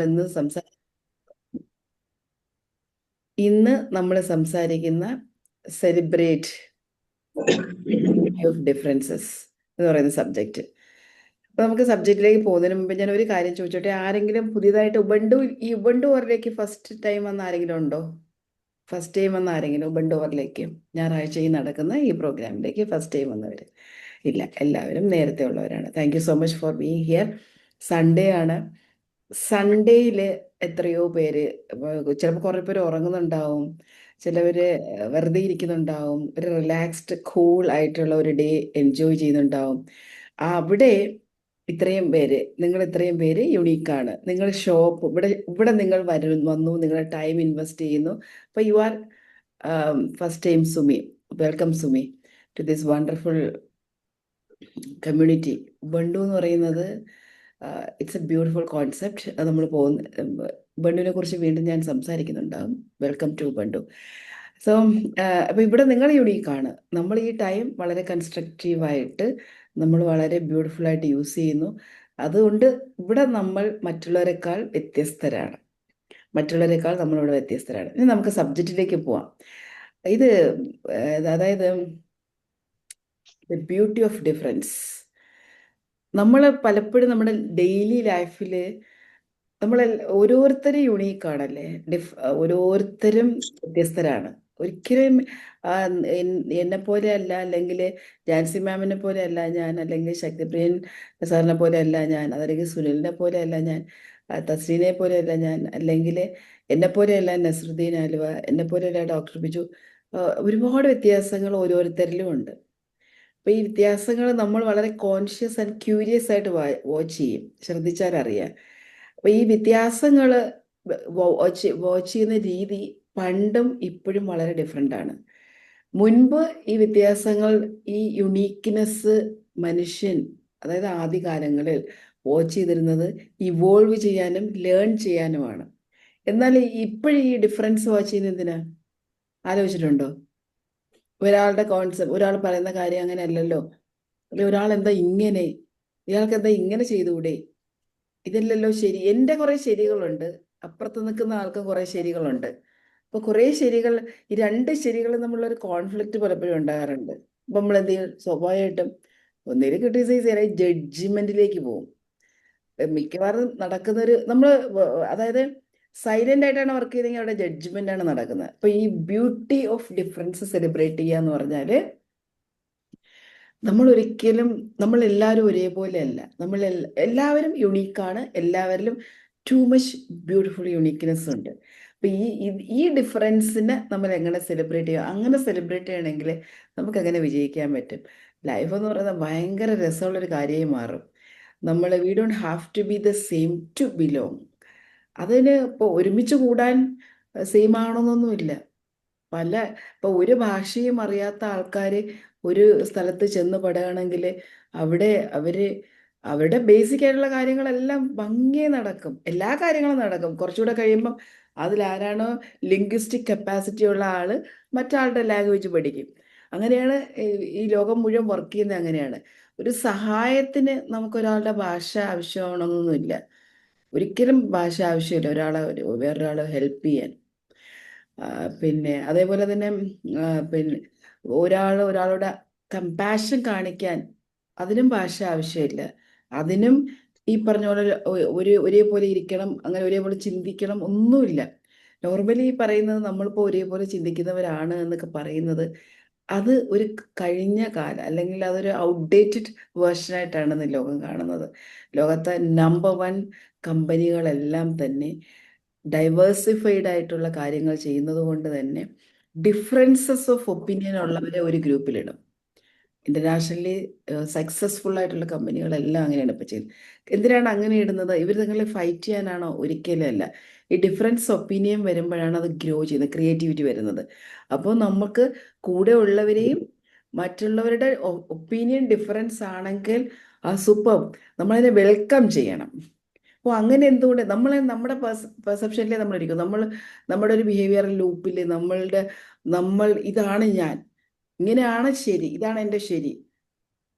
ഇന്ന് സംസാ ഇന്ന് നമ്മൾ സംസാരിക്കുന്ന സെലിബ്രേറ്റ് ഓഫ് ഡിഫറൻസസ് എന്ന് പറയുന്ന സബ്ജക്റ്റ്. അപ്പൊ നമുക്ക് സബ്ജക്റ്റിലേക്ക് പോകുന്നതിന് മുമ്പ് ഞാൻ ഒരു കാര്യം ചോദിച്ചോട്ടെ, ആരെങ്കിലും പുതിയതായിട്ട് ഉബണ്ടു ഓറിലേക്ക് ഫസ്റ്റ് ടൈം വന്ന ആരെങ്കിലും ഉണ്ടോ? ഫസ്റ്റ് ടൈം വന്ന ആരെങ്കിലും ഉബണ്ടു ഓറിലേക്ക്, ഞായറാഴ്ചയിൽ നടക്കുന്ന ഈ പ്രോഗ്രാമിലേക്ക് ഫസ്റ്റ് ടൈം വന്നവർ? ഇല്ല, എല്ലാവരും നേരത്തെ ഉള്ളവരാണ്. Thank you so much for being here. Sunday ആണ്. സൺഡേയിൽ എത്രയോ പേര്, ചിലപ്പോൾ കുറേ പേര് ഉറങ്ങുന്നുണ്ടാവും, ചിലവർ വെറുതെ ഇരിക്കുന്നുണ്ടാവും, ഒരു റിലാക്സ്ഡ് കൂൾ ആയിട്ടുള്ള ഒരു ഡേ എൻജോയ് ചെയ്യുന്നുണ്ടാവും. അവിടെ നിങ്ങൾ ഇത്രയും പേര് യുണീക്കാണ്. നിങ്ങൾ ഷോപ്പ് ഇവിടെ ഇവിടെ നിങ്ങൾ വന്നു, നിങ്ങളുടെ ടൈം ഇൻവെസ്റ്റ് ചെയ്യുന്നു. അപ്പോൾ you are first time Sumi. Welcome Sumi to this wonderful community. Bandu എന്ന് പറയുന്നത് ഇറ്റ്സ് എ ബ്യൂട്ടിഫുൾ കോൺസെപ്റ്റ്. അത് നമ്മൾ ബണ്ടുവിനെ കുറിച്ച് വീണ്ടും ഞാൻ സംസാരിക്കുന്നുണ്ടാകും. Welcome to Bandu. സോ അപ്പോൾ ഇവിടെ നിങ്ങൾ യുണീക്കാണ്. നമ്മൾ ഈ ടൈം വളരെ കൺസ്ട്രക്റ്റീവായിട്ട് നമ്മൾ വളരെ ബ്യൂട്ടിഫുള്ളായിട്ട് യൂസ് ചെയ്യുന്നു. അതുകൊണ്ട് ഇവിടെ നമ്മൾ മറ്റുള്ളവരെക്കാൾ വ്യത്യസ്തരാണ്. നമ്മളിവിടെ വ്യത്യസ്തരാണ്. ഇനി നമുക്ക് സബ്ജക്റ്റിലേക്ക് പോവാം. ഇത് അതായത് ദ ബ്യൂട്ടി ഓഫ് ഡിഫറൻസ്. നമ്മൾ പലപ്പോഴും നമ്മുടെ ഡെയിലി ലൈഫിൽ നമ്മൾ ഓരോരുത്തരും യുണീക്കാണല്ലേ. ഓരോരുത്തരും വ്യത്യസ്തരാണ്. ഒരിക്കലും എന്നെ പോലെ അല്ല, അല്ലെങ്കിൽ ജാൻസി മാമിനെ പോലെ അല്ല ഞാൻ, അല്ലെങ്കിൽ ശക്തിപ്രിയൻ സാറിനെ പോലെ അല്ല ഞാൻ, അതല്ലെങ്കിൽ സുനിലിനെ പോലെ അല്ല ഞാൻ, തസ്ലീനെ പോലെ അല്ല ഞാൻ, അല്ലെങ്കിൽ എന്നെ പോലെയല്ല നസ്രുദ്ദീൻ ആലുവ, എന്നെ പോലെയല്ല ഡോക്ടർ ബിജു. ഒരുപാട് വ്യത്യാസങ്ങൾ ഓരോരുത്തരിലും ഉണ്ട്. അപ്പോൾ ഈ വ്യത്യാസങ്ങൾ നമ്മൾ വളരെ കോൺഷ്യസ് ആൻഡ് ക്യൂരിയസ് ആയിട്ട് വാച്ച് ചെയ്യും, ശ്രദ്ധിച്ചാൽ അറിയാം. അപ്പോൾ ഈ വ്യത്യാസങ്ങൾ വാച്ച് ചെയ്യുന്ന രീതി പണ്ടും ഇപ്പോഴും വളരെ ഡിഫറെൻ്റ് ആണ്. മുൻപ് ഈ വ്യത്യാസങ്ങൾ, ഈ യുണീക്ക്നെസ് മനുഷ്യൻ, അതായത് ആദ്യകാലങ്ങളിൽ വാച്ച് ചെയ്തിരുന്നത് ഇവോൾവ് ചെയ്യാനും ലേൺ ചെയ്യാനുമാണ്. എന്നാൽ ഇപ്പോഴും ഈ ഡിഫറൻസ് വാച്ച് ചെയ്യുന്നത് എന്തിനാ? ആലോചിച്ചിട്ടുണ്ടോ? ഒരാളുടെ കോൺസെപ്റ്റ്, ഒരാൾ പറയുന്ന കാര്യം അങ്ങനെ അല്ലല്ലോ, അല്ലെ ഒരാൾ എന്താ ഇങ്ങനെ, ഇയാൾക്ക് എന്താ ഇങ്ങനെ ചെയ്തുകൂടെ, ഇതല്ലല്ലോ ശരി. എൻ്റെ കുറേ ശരികളുണ്ട്, അപ്പുറത്ത് നിൽക്കുന്ന ആൾക്ക് കുറേ ശരികളുണ്ട്. അപ്പോൾ കുറേ ശരികൾ, ഈ രണ്ട് ശരികൾ തമ്മിലൊരു കോൺഫ്ലിക്റ്റ് പലപ്പോഴും ഉണ്ടാകാറുണ്ട്. അപ്പം നമ്മൾ എന്ത് ചെയ്യും? സ്വാഭാവികമായിട്ടും ഒന്നേലും ക്രിട്ടിസൈസ് ചെയ്യാൻ ജഡ്ജിമെന്റിലേക്ക് പോകും. മിക്കവാറും നടക്കുന്നൊരു നമ്മൾ, അതായത് സൈലന്റ് ആയിട്ടാണ് വർക്ക് ചെയ്തെങ്കിൽ അവിടെ ജഡ്ജ്മെന്റ് ആണ് നടക്കുന്നത്. അപ്പൊ ഈ ബ്യൂട്ടി ഓഫ് ഡിഫറൻസ് സെലിബ്രേറ്റ് ചെയ്യുക എന്ന് പറഞ്ഞാല് നമ്മൾ എല്ലാവരും ഒരേപോലെ അല്ല. എല്ലാവരും യുണീക്കാണ്. എല്ലാവരിലും ടു മച്ച് ബ്യൂട്ടിഫുൾ യുണീക്ക്നെസ് ഉണ്ട്. അപ്പൊ ഈ ഡിഫറൻസിനെ നമ്മൾ എങ്ങനെ സെലിബ്രേറ്റ് ചെയ്യുക? അങ്ങനെ സെലിബ്രേറ്റ് ചെയ്യണമെങ്കിൽ നമുക്ക് എങ്ങനെ വിജയിക്കാൻ പറ്റും? ലൈഫ് എന്ന് പറയുന്നത് ഭയങ്കര രസമുള്ളൊരു കാര്യമായി മാറും. We don't have to be the same to belong. അതിന് ഇപ്പോൾ ഒരുമിച്ച് കൂടാൻ സെയിം ആവണമെന്നൊന്നുമില്ല. ഇപ്പോൾ ഒരു ഭാഷയും അറിയാത്ത ആൾക്കാർ ഒരു സ്ഥലത്ത് ചെന്ന് പെടുകയാണെങ്കിൽ അവിടെ അവരുടെ ബേസിക് ആയിട്ടുള്ള കാര്യങ്ങളെല്ലാം ഭംഗിയായി നടക്കും. എല്ലാ കാര്യങ്ങളും നടക്കും. കുറച്ചുകൂടെ കഴിയുമ്പം അതിലാരാണോ ലിംഗ്വിസ്റ്റിക് കപ്പാസിറ്റി ഉള്ള ആള് മറ്റാളുടെ ലാംഗ്വേജ് പഠിക്കും. അങ്ങനെയാണ് ഈ ലോകം മുഴുവൻ വർക്ക് ചെയ്യുന്നത്. അങ്ങനെയാണ്. ഒരു സഹായത്തിന് നമുക്കൊരാളുടെ ഭാഷ ആവശ്യമാവണമെന്നൊന്നുമില്ല. ഒരിക്കലും ഭാഷ ആവശ്യമില്ല വേറൊരാളെ ഹെൽപ്പ് ചെയ്യാൻ. പിന്നെ അതേപോലെ തന്നെ പിന്നെ ഒരാളോട് കമ്പാഷൻ കാണിക്കാൻ അതിനും ഭാഷ ആവശ്യമില്ല. അതിനും ഈ പറഞ്ഞ പോലെ ഒരേപോലെ ഇരിക്കണം, അങ്ങനെ ഒരേപോലെ ചിന്തിക്കണം ഒന്നുമില്ല. നോർമലി പറയുന്നത് നമ്മളിപ്പോൾ ഒരേപോലെ ചിന്തിക്കുന്നവരാണ് എന്നൊക്കെ പറയുന്നത് അത് ഒരു കഴിഞ്ഞ കാലം, അല്ലെങ്കിൽ അതൊരു ഔട്ട്ഡേറ്റഡ് വേർഷനായിട്ടാണ് ലോകം കാണുന്നത്. ലോകത്തെ നമ്പർ 1 കമ്പനികളെല്ലാം തന്നെ ഡൈവേഴ്സിഫൈഡ് ആയിട്ടുള്ള കാര്യങ്ങൾ ചെയ്യുന്നത് കൊണ്ട് തന്നെ ഡിഫറൻസസ് ഓഫ് ഒപ്പീനിയൻ ഉള്ളവരെ ഒരു ഗ്രൂപ്പിലിടും. ഇന്റർനാഷണലി സക്സസ്ഫുൾ ആയിട്ടുള്ള കമ്പനികളെല്ലാം അങ്ങനെയാണ് ഇപ്പോൾ ചെയ്യുന്നത്. എന്തിനാണ് അങ്ങനെ ഇടുന്നത്? ഇവർ തങ്ങളെ ഫൈറ്റ് ചെയ്യാനാണോ? ഒരിക്കലും അല്ല. ഈ ഡിഫറൻസ് ഒപ്പീനിയൻ വരുമ്പോഴാണ് അത് ഗ്രോ ചെയ്യുന്നത്, ക്രിയേറ്റിവിറ്റി വരുന്നത്. അപ്പോൾ നമുക്ക് കൂടെ ഉള്ളവരെയും മറ്റുള്ളവരുടെ ഒപ്പീനിയൻ ഡിഫറൻസ് ആണെങ്കിൽ ആ സൂപ്പർ, നമ്മളതിനെ വെൽക്കം ചെയ്യണം. അപ്പോൾ അങ്ങനെ എന്തുകൊണ്ട് നമ്മുടെ പെർസെപ്ഷനിലേ നമ്മളിരിക്കും. നമ്മുടെ ഒരു ബിഹേവിയറൽ ലൂപ്പിൽ ഇതാണ് ഞാൻ, ഇങ്ങനെയാണ് ശരി, ഇതാണ് എൻ്റെ ശരി.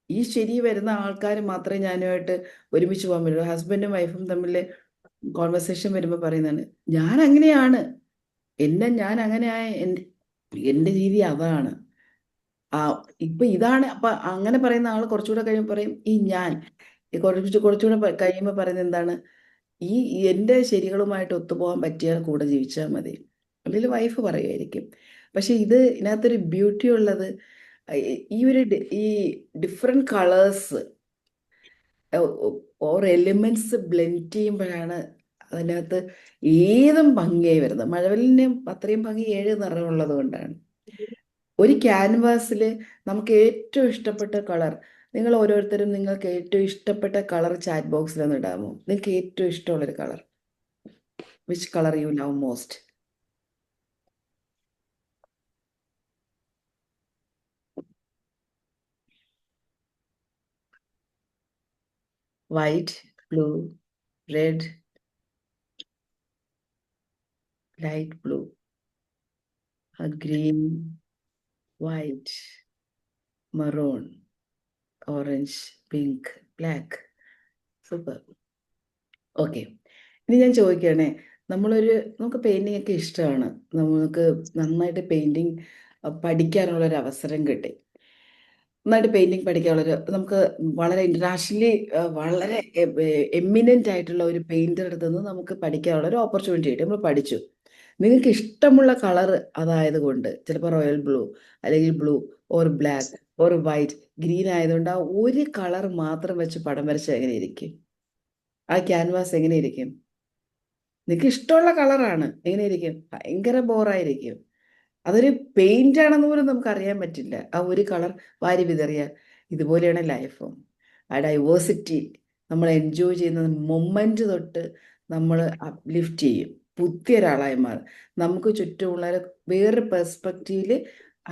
ഈ ശരി വരുന്ന ആൾക്കാർ മാത്രമേ ഞാനുമായിട്ട് ഒരുമിച്ച് പോകാൻ പറ്റുള്ളൂ. ഹസ്ബൻഡും വൈഫും തമ്മിൽ കോൺവെർസേഷൻ വരുമ്പോൾ പറയുന്നതാണ്, ഞാൻ അങ്ങനെയാണ്, ഞാൻ അങ്ങനെയായ എൻ്റെ രീതി അതാണ്. ആ ഇപ്പൊ ഇതാണ്. അപ്പൊ അങ്ങനെ പറയുന്ന ആൾ കുറച്ചുകൂടെ കഴിയുമ്പോൾ പറയും ഈ ഞാൻ. കുറച്ചുകൂടെ കഴിയുമ്പോൾ പറയുന്നത് എന്താണ്, ഈ എൻ്റെ ശരികളുമായിട്ട് ഒത്തുപോകാൻ പറ്റിയാൽ കൂടെ ജീവിച്ചാൽ മതി. അല്ലെങ്കിൽ വൈഫ് പറയുമായിരിക്കും. പക്ഷെ ഇതിനകത്തൊരു ബ്യൂട്ടി ഉള്ളത്, ഈ ഈ different colours or elements blend ചെയ്യുമ്പോഴാണ് അതിനകത്ത് ഏതും ഭംഗിയായി വരുന്നത്. മഴവില്ലിന് അത്രയും ഭംഗി 7 നിറമുള്ളത് കൊണ്ടാണ്. ഒരു ക്യാൻവാസിൽ നമുക്ക് ഏറ്റവും ഇഷ്ടപ്പെട്ട കളർ, നിങ്ങൾ ഓരോരുത്തരും നിങ്ങൾക്ക് ഏറ്റവും ഇഷ്ടപ്പെട്ട കളർ ചാറ്റ് ബോക്സിൽ ഒന്ന് ഇടാമോ? നിങ്ങൾക്ക് ഏറ്റവും ഇഷ്ടമുള്ളൊരു colour, which colour you love most? White, blue, red, light blue, green, white, maroon, orange, pink, black. Super. Okay, ഇനി ഞാൻ ചോദിക്കുകയാണേ, നമുക്ക് പെയിൻറ്റിംഗ് ഒക്കെ ഇഷ്ടമാണ്. നമുക്ക് നന്നായിട്ട് പെയിൻറ്റിങ് പഠിക്കാനുള്ളൊരു അവസരം കിട്ടി. നന്നായിട്ട് പെയിൻറ്റിങ് പഠിക്കാനുള്ളൊരു, നമുക്ക് വളരെ ഇൻ്റർനാഷണലി വളരെ എമിനൻ്റ് ആയിട്ടുള്ള ഒരു പെയിൻറ്റർ അടുത്ത് നിന്ന് നമുക്ക് പഠിക്കാനുള്ള ഒരു ഓപ്പർച്യൂണിറ്റി കിട്ടി. നമ്മൾ പഠിച്ചു. നിങ്ങൾക്ക് ഇഷ്ടമുള്ള കളർ അതായത് കൊണ്ട്, ചിലപ്പോൾ റോയൽ ബ്ലൂ, അല്ലെങ്കിൽ blue or black or white, green ആയതുകൊണ്ട് ആ ഒരു കളർ മാത്രം വെച്ച് പടം വരച്ചാൽ എങ്ങനെ ഇരിക്കും? ആ ക്യാൻവാസ് എങ്ങനെ ഇരിക്കും? നിങ്ങൾക്ക് ഇഷ്ടമുള്ള കളറാണ്, എങ്ങനെ ഇരിക്കും? ഭയങ്കര ബോറായിരിക്കും. അതൊരു പെയിന്റ് ആണെന്ന് പോലും നമുക്ക് അറിയാൻ പറ്റില്ല, ആ ഒരു കളർ വാരി വിതറിയാൽ. ഇതുപോലെയാണ് ലൈഫും. ആ ഡൈവേഴ്സിറ്റി നമ്മൾ എൻജോയ് ചെയ്യുന്ന മൊമെന്റ് തൊട്ട് നമ്മൾ അപ്ലിഫ്റ്റ് ചെയ്യും, പുതിയ ഒരാളായി മാറും. നമുക്ക് ചുറ്റുമുള്ളവരെ വേറൊരു പെർസ്പെക്റ്റീവിൽ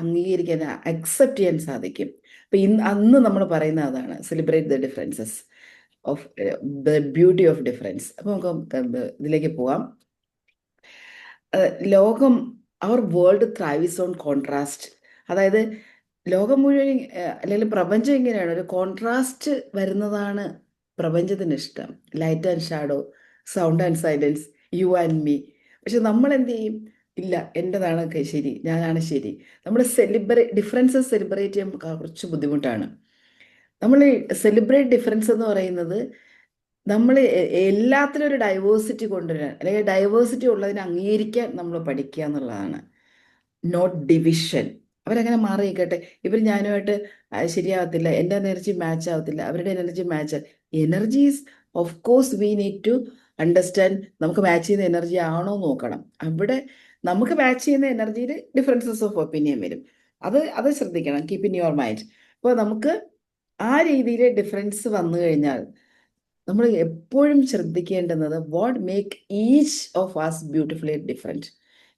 അംഗീകരിക്കാൻ, അക്സെപ്റ്റ് ചെയ്യാൻ സാധിക്കും. അപ്പൊ അന്ന് നമ്മൾ പറയുന്ന അതാണ് celebrate the differences of the beauty of difference. അപ്പൊ നമുക്ക് ഇതിലേക്ക് പോവാം. ലോകം, അവർ വേൾഡ് ത്രൈവ്സ് ഓൺ കോൺട്രാസ്റ്റ്. അതായത് ലോകം മുഴുവൻ അല്ലെങ്കിൽ പ്രപഞ്ചം ഇങ്ങനെയാണ്, ഒരു കോൺട്രാസ്റ്റ് വരുന്നതാണ് പ്രപഞ്ചത്തിന് ഇഷ്ടം. Light and shadow, sound and silence, you and me. പക്ഷെ നമ്മൾ എന്ത് ചെയ്യും? ഇല്ല, എൻ്റെതാണ് ശരി, ഞാനാണ് ശരി. നമ്മൾ ഡിഫറൻസസ് സെലിബ്രേറ്റ് ചെയ്യാൻ കുറച്ച് ബുദ്ധിമുട്ടാണ്. നമ്മൾ സെലിബ്രേറ്റ് ഡിഫറൻസ് എന്ന് പറയുന്നത്, നമ്മൾ എല്ലാത്തിലും ഒരു ഡൈവേഴ്സിറ്റി കൊണ്ടുവരാൻ, അല്ലെങ്കിൽ ഡൈവേഴ്സിറ്റി ഉള്ളതിനെ അംഗീകരിക്കാൻ നമ്മൾ പഠിക്കുക എന്നുള്ളതാണ്. Not division. അവരങ്ങനെ മാറി നിൽക്കട്ടെ, ഇവർ ഞാനുമായിട്ട് ശരിയാവത്തില്ല, എൻ്റെ എനർജി മാച്ച് ആവത്തില്ല, അവരുടെ energy match. Energies of course we need to understand. നമുക്ക് മാച്ച് ചെയ്യുന്ന എനർജി ആണോ നോക്കണം. അവിടെ നമുക്ക് മാച്ച് ചെയ്യുന്ന എനർജിയിൽ ഡിഫറൻസസ് ഓഫ് ഒപ്പീനിയൻ വരും. അത് ശ്രദ്ധിക്കണം, കീപ്പ് ഇൻ യുവർ മൈൻഡ്. അപ്പോൾ നമുക്ക് ആ രീതിയിൽ ഡിഫറൻസ് വന്നു കഴിഞ്ഞാൽ നമ്മൾ എപ്പോഴും ശ്രദ്ധിക്കേണ്ടുന്നത്, what make each of us beautifully different.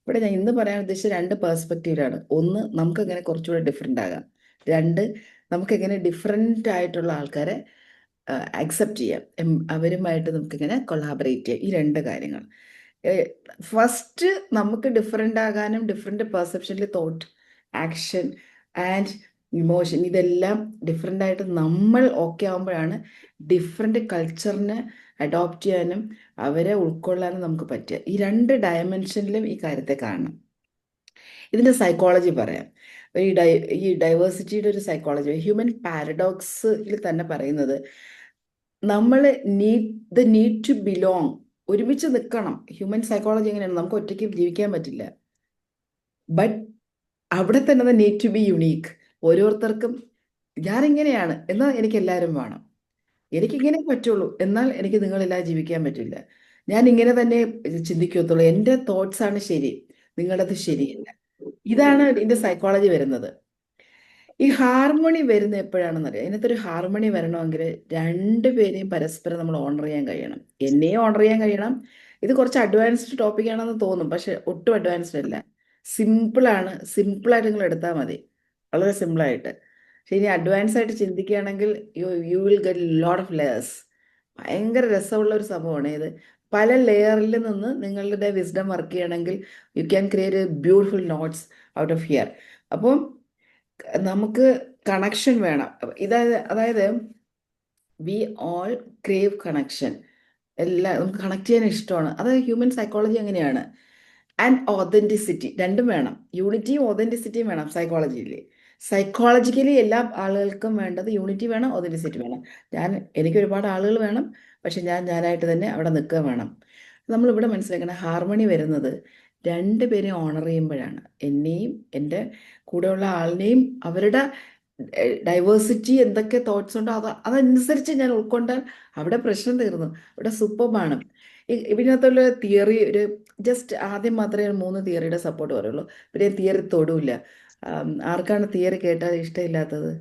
ഇവിടെ ഞാൻ ഇന്ന് പറയാൻ ഉദ്ദേശിച്ച 2 പേഴ്സ്പെക്റ്റീവിലാണ്. ഒന്ന്, നമുക്കെങ്ങനെ കുറച്ചുകൂടെ ഡിഫറെൻ്റ് ആകാം. 2, നമുക്കെങ്ങനെ ഡിഫറെൻ്റ് ആയിട്ടുള്ള ആൾക്കാരെ അക്സെപ്റ്റ് ചെയ്യാം, അവരുമായിട്ട് നമുക്കിങ്ങനെ കൊളാബറേറ്റ് ചെയ്യാം. ഈ 2 കാര്യങ്ങൾ. ഫസ്റ്റ്, നമുക്ക് ഡിഫറെൻ്റ് ആകാനും ഡിഫറെൻ്റ് പെർസെപ്ഷനിൽ തോട്ട്, ആക്ഷൻ ആൻഡ് ഇമോഷൻ, ഇതെല്ലാം ഡിഫറെൻ്റ് ആയിട്ട് നമ്മൾ ഓക്കെ ആകുമ്പോഴാണ് ഡിഫറെൻ്റ് കൾച്ചറിനെ അഡോപ്റ്റ് ചെയ്യാനും അവരെ ഉൾക്കൊള്ളാനും നമുക്ക് പറ്റുക. ഈ 2 ഡയമെൻഷനിലും ഈ കാര്യത്തെ കാണണം. ഇതിൻ്റെ സൈക്കോളജി പറയാം. ഈ ഡൈവേഴ്സിറ്റിയുടെ ഒരു സൈക്കോളജി, ഹ്യൂമൻ പാരഡോക്സിൽ തന്നെ പറയുന്നത്, നമ്മൾ നീഡ് ടു ബിലോങ്, ഒരുമിച്ച് നിൽക്കണം. ഹ്യൂമൻ സൈക്കോളജി എങ്ങനെയാണ്, നമുക്ക് ഒറ്റയ്ക്ക് ജീവിക്കാൻ പറ്റില്ല. ബട്ട് അവിടെ തന്നെ നീഡ് ടു ബി യുണീക്ക്. ഓരോരുത്തർക്കും ഞാനിങ്ങനെയാണ് എന്നാൽ എനിക്ക് എല്ലാവരും വേണം, എനിക്കിങ്ങനെ പറ്റുള്ളൂ എന്നാൽ എനിക്ക് നിങ്ങളില്ലാതെ ജീവിക്കാൻ പറ്റില്ല, ഞാൻ ഇങ്ങനെ തന്നെ ചിന്തിക്കത്തുള്ളൂ, എൻ്റെ തോട്ട്സ് ആണ് ശരി, നിങ്ങളത് ശരിയല്ല. ഇതാണ് ഇതിൻ്റെ സൈക്കോളജി വരുന്നത്. ഈ ഹാർമണി വരുന്ന എപ്പോഴാണെന്നറിയാം. ഇതിനകത്തൊരു ഹാർമണി വരണമെങ്കിൽ രണ്ടുപേരെയും പരസ്പരം നമ്മൾ ഓണർ ചെയ്യാൻ കഴിയണം. എന്നെയും ഓണർ ചെയ്യാൻ കഴിയണം. ഇത് കുറച്ച് അഡ്വാൻസ്ഡ് ടോപ്പിക് ആണെന്ന് തോന്നും, പക്ഷെ ഒട്ടും അഡ്വാൻസ്ഡ് അല്ല. സിമ്പിളാണ്. സിമ്പിളായിട്ട് നിങ്ങൾ എടുത്താൽ മതി, വളരെ സിമ്പിളായിട്ട്. പക്ഷെ ഇനി അഡ്വാൻസ് ആയിട്ട് ചിന്തിക്കുകയാണെങ്കിൽ you will get lot of layers. ഭയങ്കര രസമുള്ള ഒരു സംഭവമാണ് ഇത്. പല ലെയറിൽ നിന്ന് നിങ്ങളുടെ വിസ്ഡം വർക്ക് ചെയ്യണമെങ്കിൽ you can create A beautiful notes out of here. അപ്പം നമുക്ക് കണക്ഷൻ വേണം. അതായത് വി ഓൾ ക്രേവ് കണക്ഷൻ. എല്ലാം നമുക്ക് കണക്ട് ചെയ്യാൻ ഇഷ്ടമാണ്. അത് ഹ്യൂമൻ സൈക്കോളജി അങ്ങനെയാണ്. ആൻഡ് ഓതൻറ്റിസിറ്റി രണ്ടും വേണം. യൂണിറ്റിയും ഓതൻറ്റിസിറ്റിയും വേണം സൈക്കോളജിയിൽ. സൈക്കോളജിക്കലി എല്ലാ ആളുകൾക്കും വേണ്ടത് യൂണിറ്റി വേണം, ഓതൻറ്റിസിറ്റി വേണം. എനിക്ക് ഒരുപാട് ആളുകൾ വേണം, പക്ഷെ ഞാനായിട്ട് തന്നെ അവിടെ നിൽക്കുക വേണം. നമ്മളിവിടെ മനസ്സിലാക്കണം, ഹാർമണി വരുന്നത് രണ്ടുപേരെയും ഓണർ ചെയ്യുമ്പോഴാണ്. എന്നെയും എൻ്റെ കൂടെയുള്ള ആളിനെയും അവരുടെ ഡൈവേഴ്സിറ്റി എന്തൊക്കെ തോട്ട്സ് ഉണ്ടോ അതനുസരിച്ച് ഞാൻ ഉൾക്കൊണ്ടാൽ അവിടെ പ്രശ്നം തീർന്നു. ഇവിടെ സൂപ്പർബാണ്. ഇതിനകത്തുള്ള തിയറി ഒരു ജസ്റ്റ് ആദ്യം മാത്രമേ 3 തിയറിയുടെ സപ്പോർട്ട് പറയുള്ളൂ. പിന്നെ തിയറി തൊടൂല്ല. ആർക്കാണ് തിയറി കേട്ടാൽ ഇഷ്ടമില്ലാത്തത്?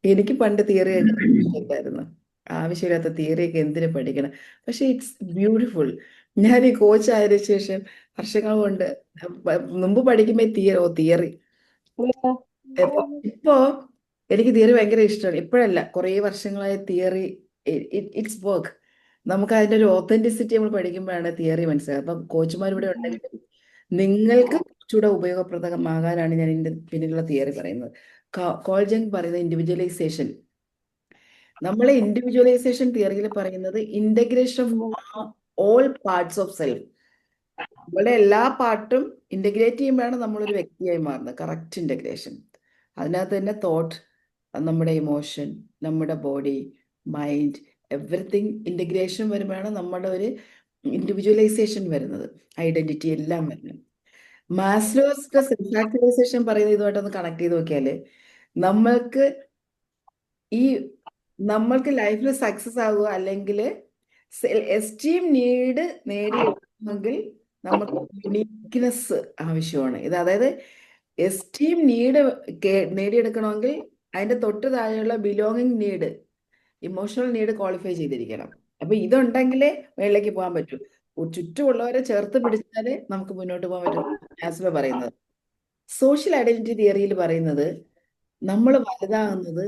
എനിക്ക് പണ്ട് തിയറി കേൾക്കാൻ ഇഷ്ടമില്ലായിരുന്നു. ആവശ്യമില്ലാത്ത തിയറിയൊക്കെ എന്തിനു പഠിക്കണം? പക്ഷെ ഇറ്റ്സ് ബ്യൂട്ടിഫുൾ. ഞാൻ ഈ കോച്ച് ആയതിനു ശേഷം വർഷങ്ങൾ കൊണ്ട് മുമ്പ് പഠിക്കുമ്പോൾ തിയറി ഇപ്പോ എനിക്ക് തിയറി ഭയങ്കര ഇഷ്ടമാണ്. ഇപ്പോഴല്ല, കുറേ വർഷങ്ങളായ തിയറി ഇറ്റ്സ് വർക്ക്. നമുക്ക് അതിൻ്റെ ഒരു ഓത്തന്റിസിറ്റി നമ്മൾ പഠിക്കുമ്പോഴാണ് തിയറി മനസ്സിലാക്കുക. അപ്പം കോച്ചുമാർ ഇവിടെ ഉണ്ടെങ്കിൽ നിങ്ങൾക്ക് കുറച്ചുകൂടെ ഉപയോഗപ്രദമാകാനാണ് ഞാൻ ഇതിൻ്റെ പിന്നിലുള്ള തിയറി പറയുന്നത്. കോൾജങ് പറയുന്നത് ഇൻഡിവിജ്വലൈസേഷൻ. നമ്മളെ ഇൻഡിവിജ്വലൈസേഷൻ തിയറിയിൽ പറയുന്നത് integration of all parts of self. നമ്മുടെ എല്ലാ പാർട്ടും ഇന്റഗ്രേറ്റ് ചെയ്യുമ്പോഴാണ് നമ്മളൊരു വ്യക്തിയായി മാറുന്നത്. Correct integration. അതിനകത്ത് തന്നെ തോട്ട്, നമ്മുടെ ഇമോഷൻ, നമ്മുടെ ബോഡി, മൈൻഡ്, എവറിത്തിങ് ഇന്റഗ്രേഷൻ വരുമ്പോഴാണ് നമ്മുടെ ഒരു ഇൻഡിവിജ്വലൈസേഷൻ വരുന്നത്. ഐഡന്റിറ്റി എല്ലാം വരുന്നത്. മാസ്ലോസ് സെൽഫ് ആക്ച്വലൈസേഷൻ പറയുന്നത് ഇതുമായിട്ടൊന്ന് കണക്ട് ചെയ്ത് നോക്കിയാല് നമ്മൾക്ക് ഈ നമ്മൾക്ക് ലൈഫിൽ സക്സസ് ആവുക അല്ലെങ്കിൽ എസ്റ്റീം നീഡ് നേടിയെടുക്കണമെങ്കിൽ നമുക്ക് യുണീക്നെസ് ആവശ്യമാണ്. അതായത് എസ്റ്റീം നീഡ് നേടിയെടുക്കണമെങ്കിൽ അതിന്റെ തൊട്ട് താഴെയുള്ള belonging need, emotional need qualify ചെയ്തിരിക്കണം. അപ്പൊ ഇതുണ്ടെങ്കിലേ മേളിലേക്ക് പോകാൻ പറ്റൂ. ചുറ്റുമുള്ളവരെ ചേർത്ത് പിടിച്ചാലേ നമുക്ക് മുന്നോട്ട് പോകാൻ പറ്റും. മാസ്ലോ പറയുന്നത്. സോഷ്യൽ ഐഡന്റിറ്റി തിയറിയിൽ പറയുന്നത് നമ്മൾ വലുതാകുന്നത്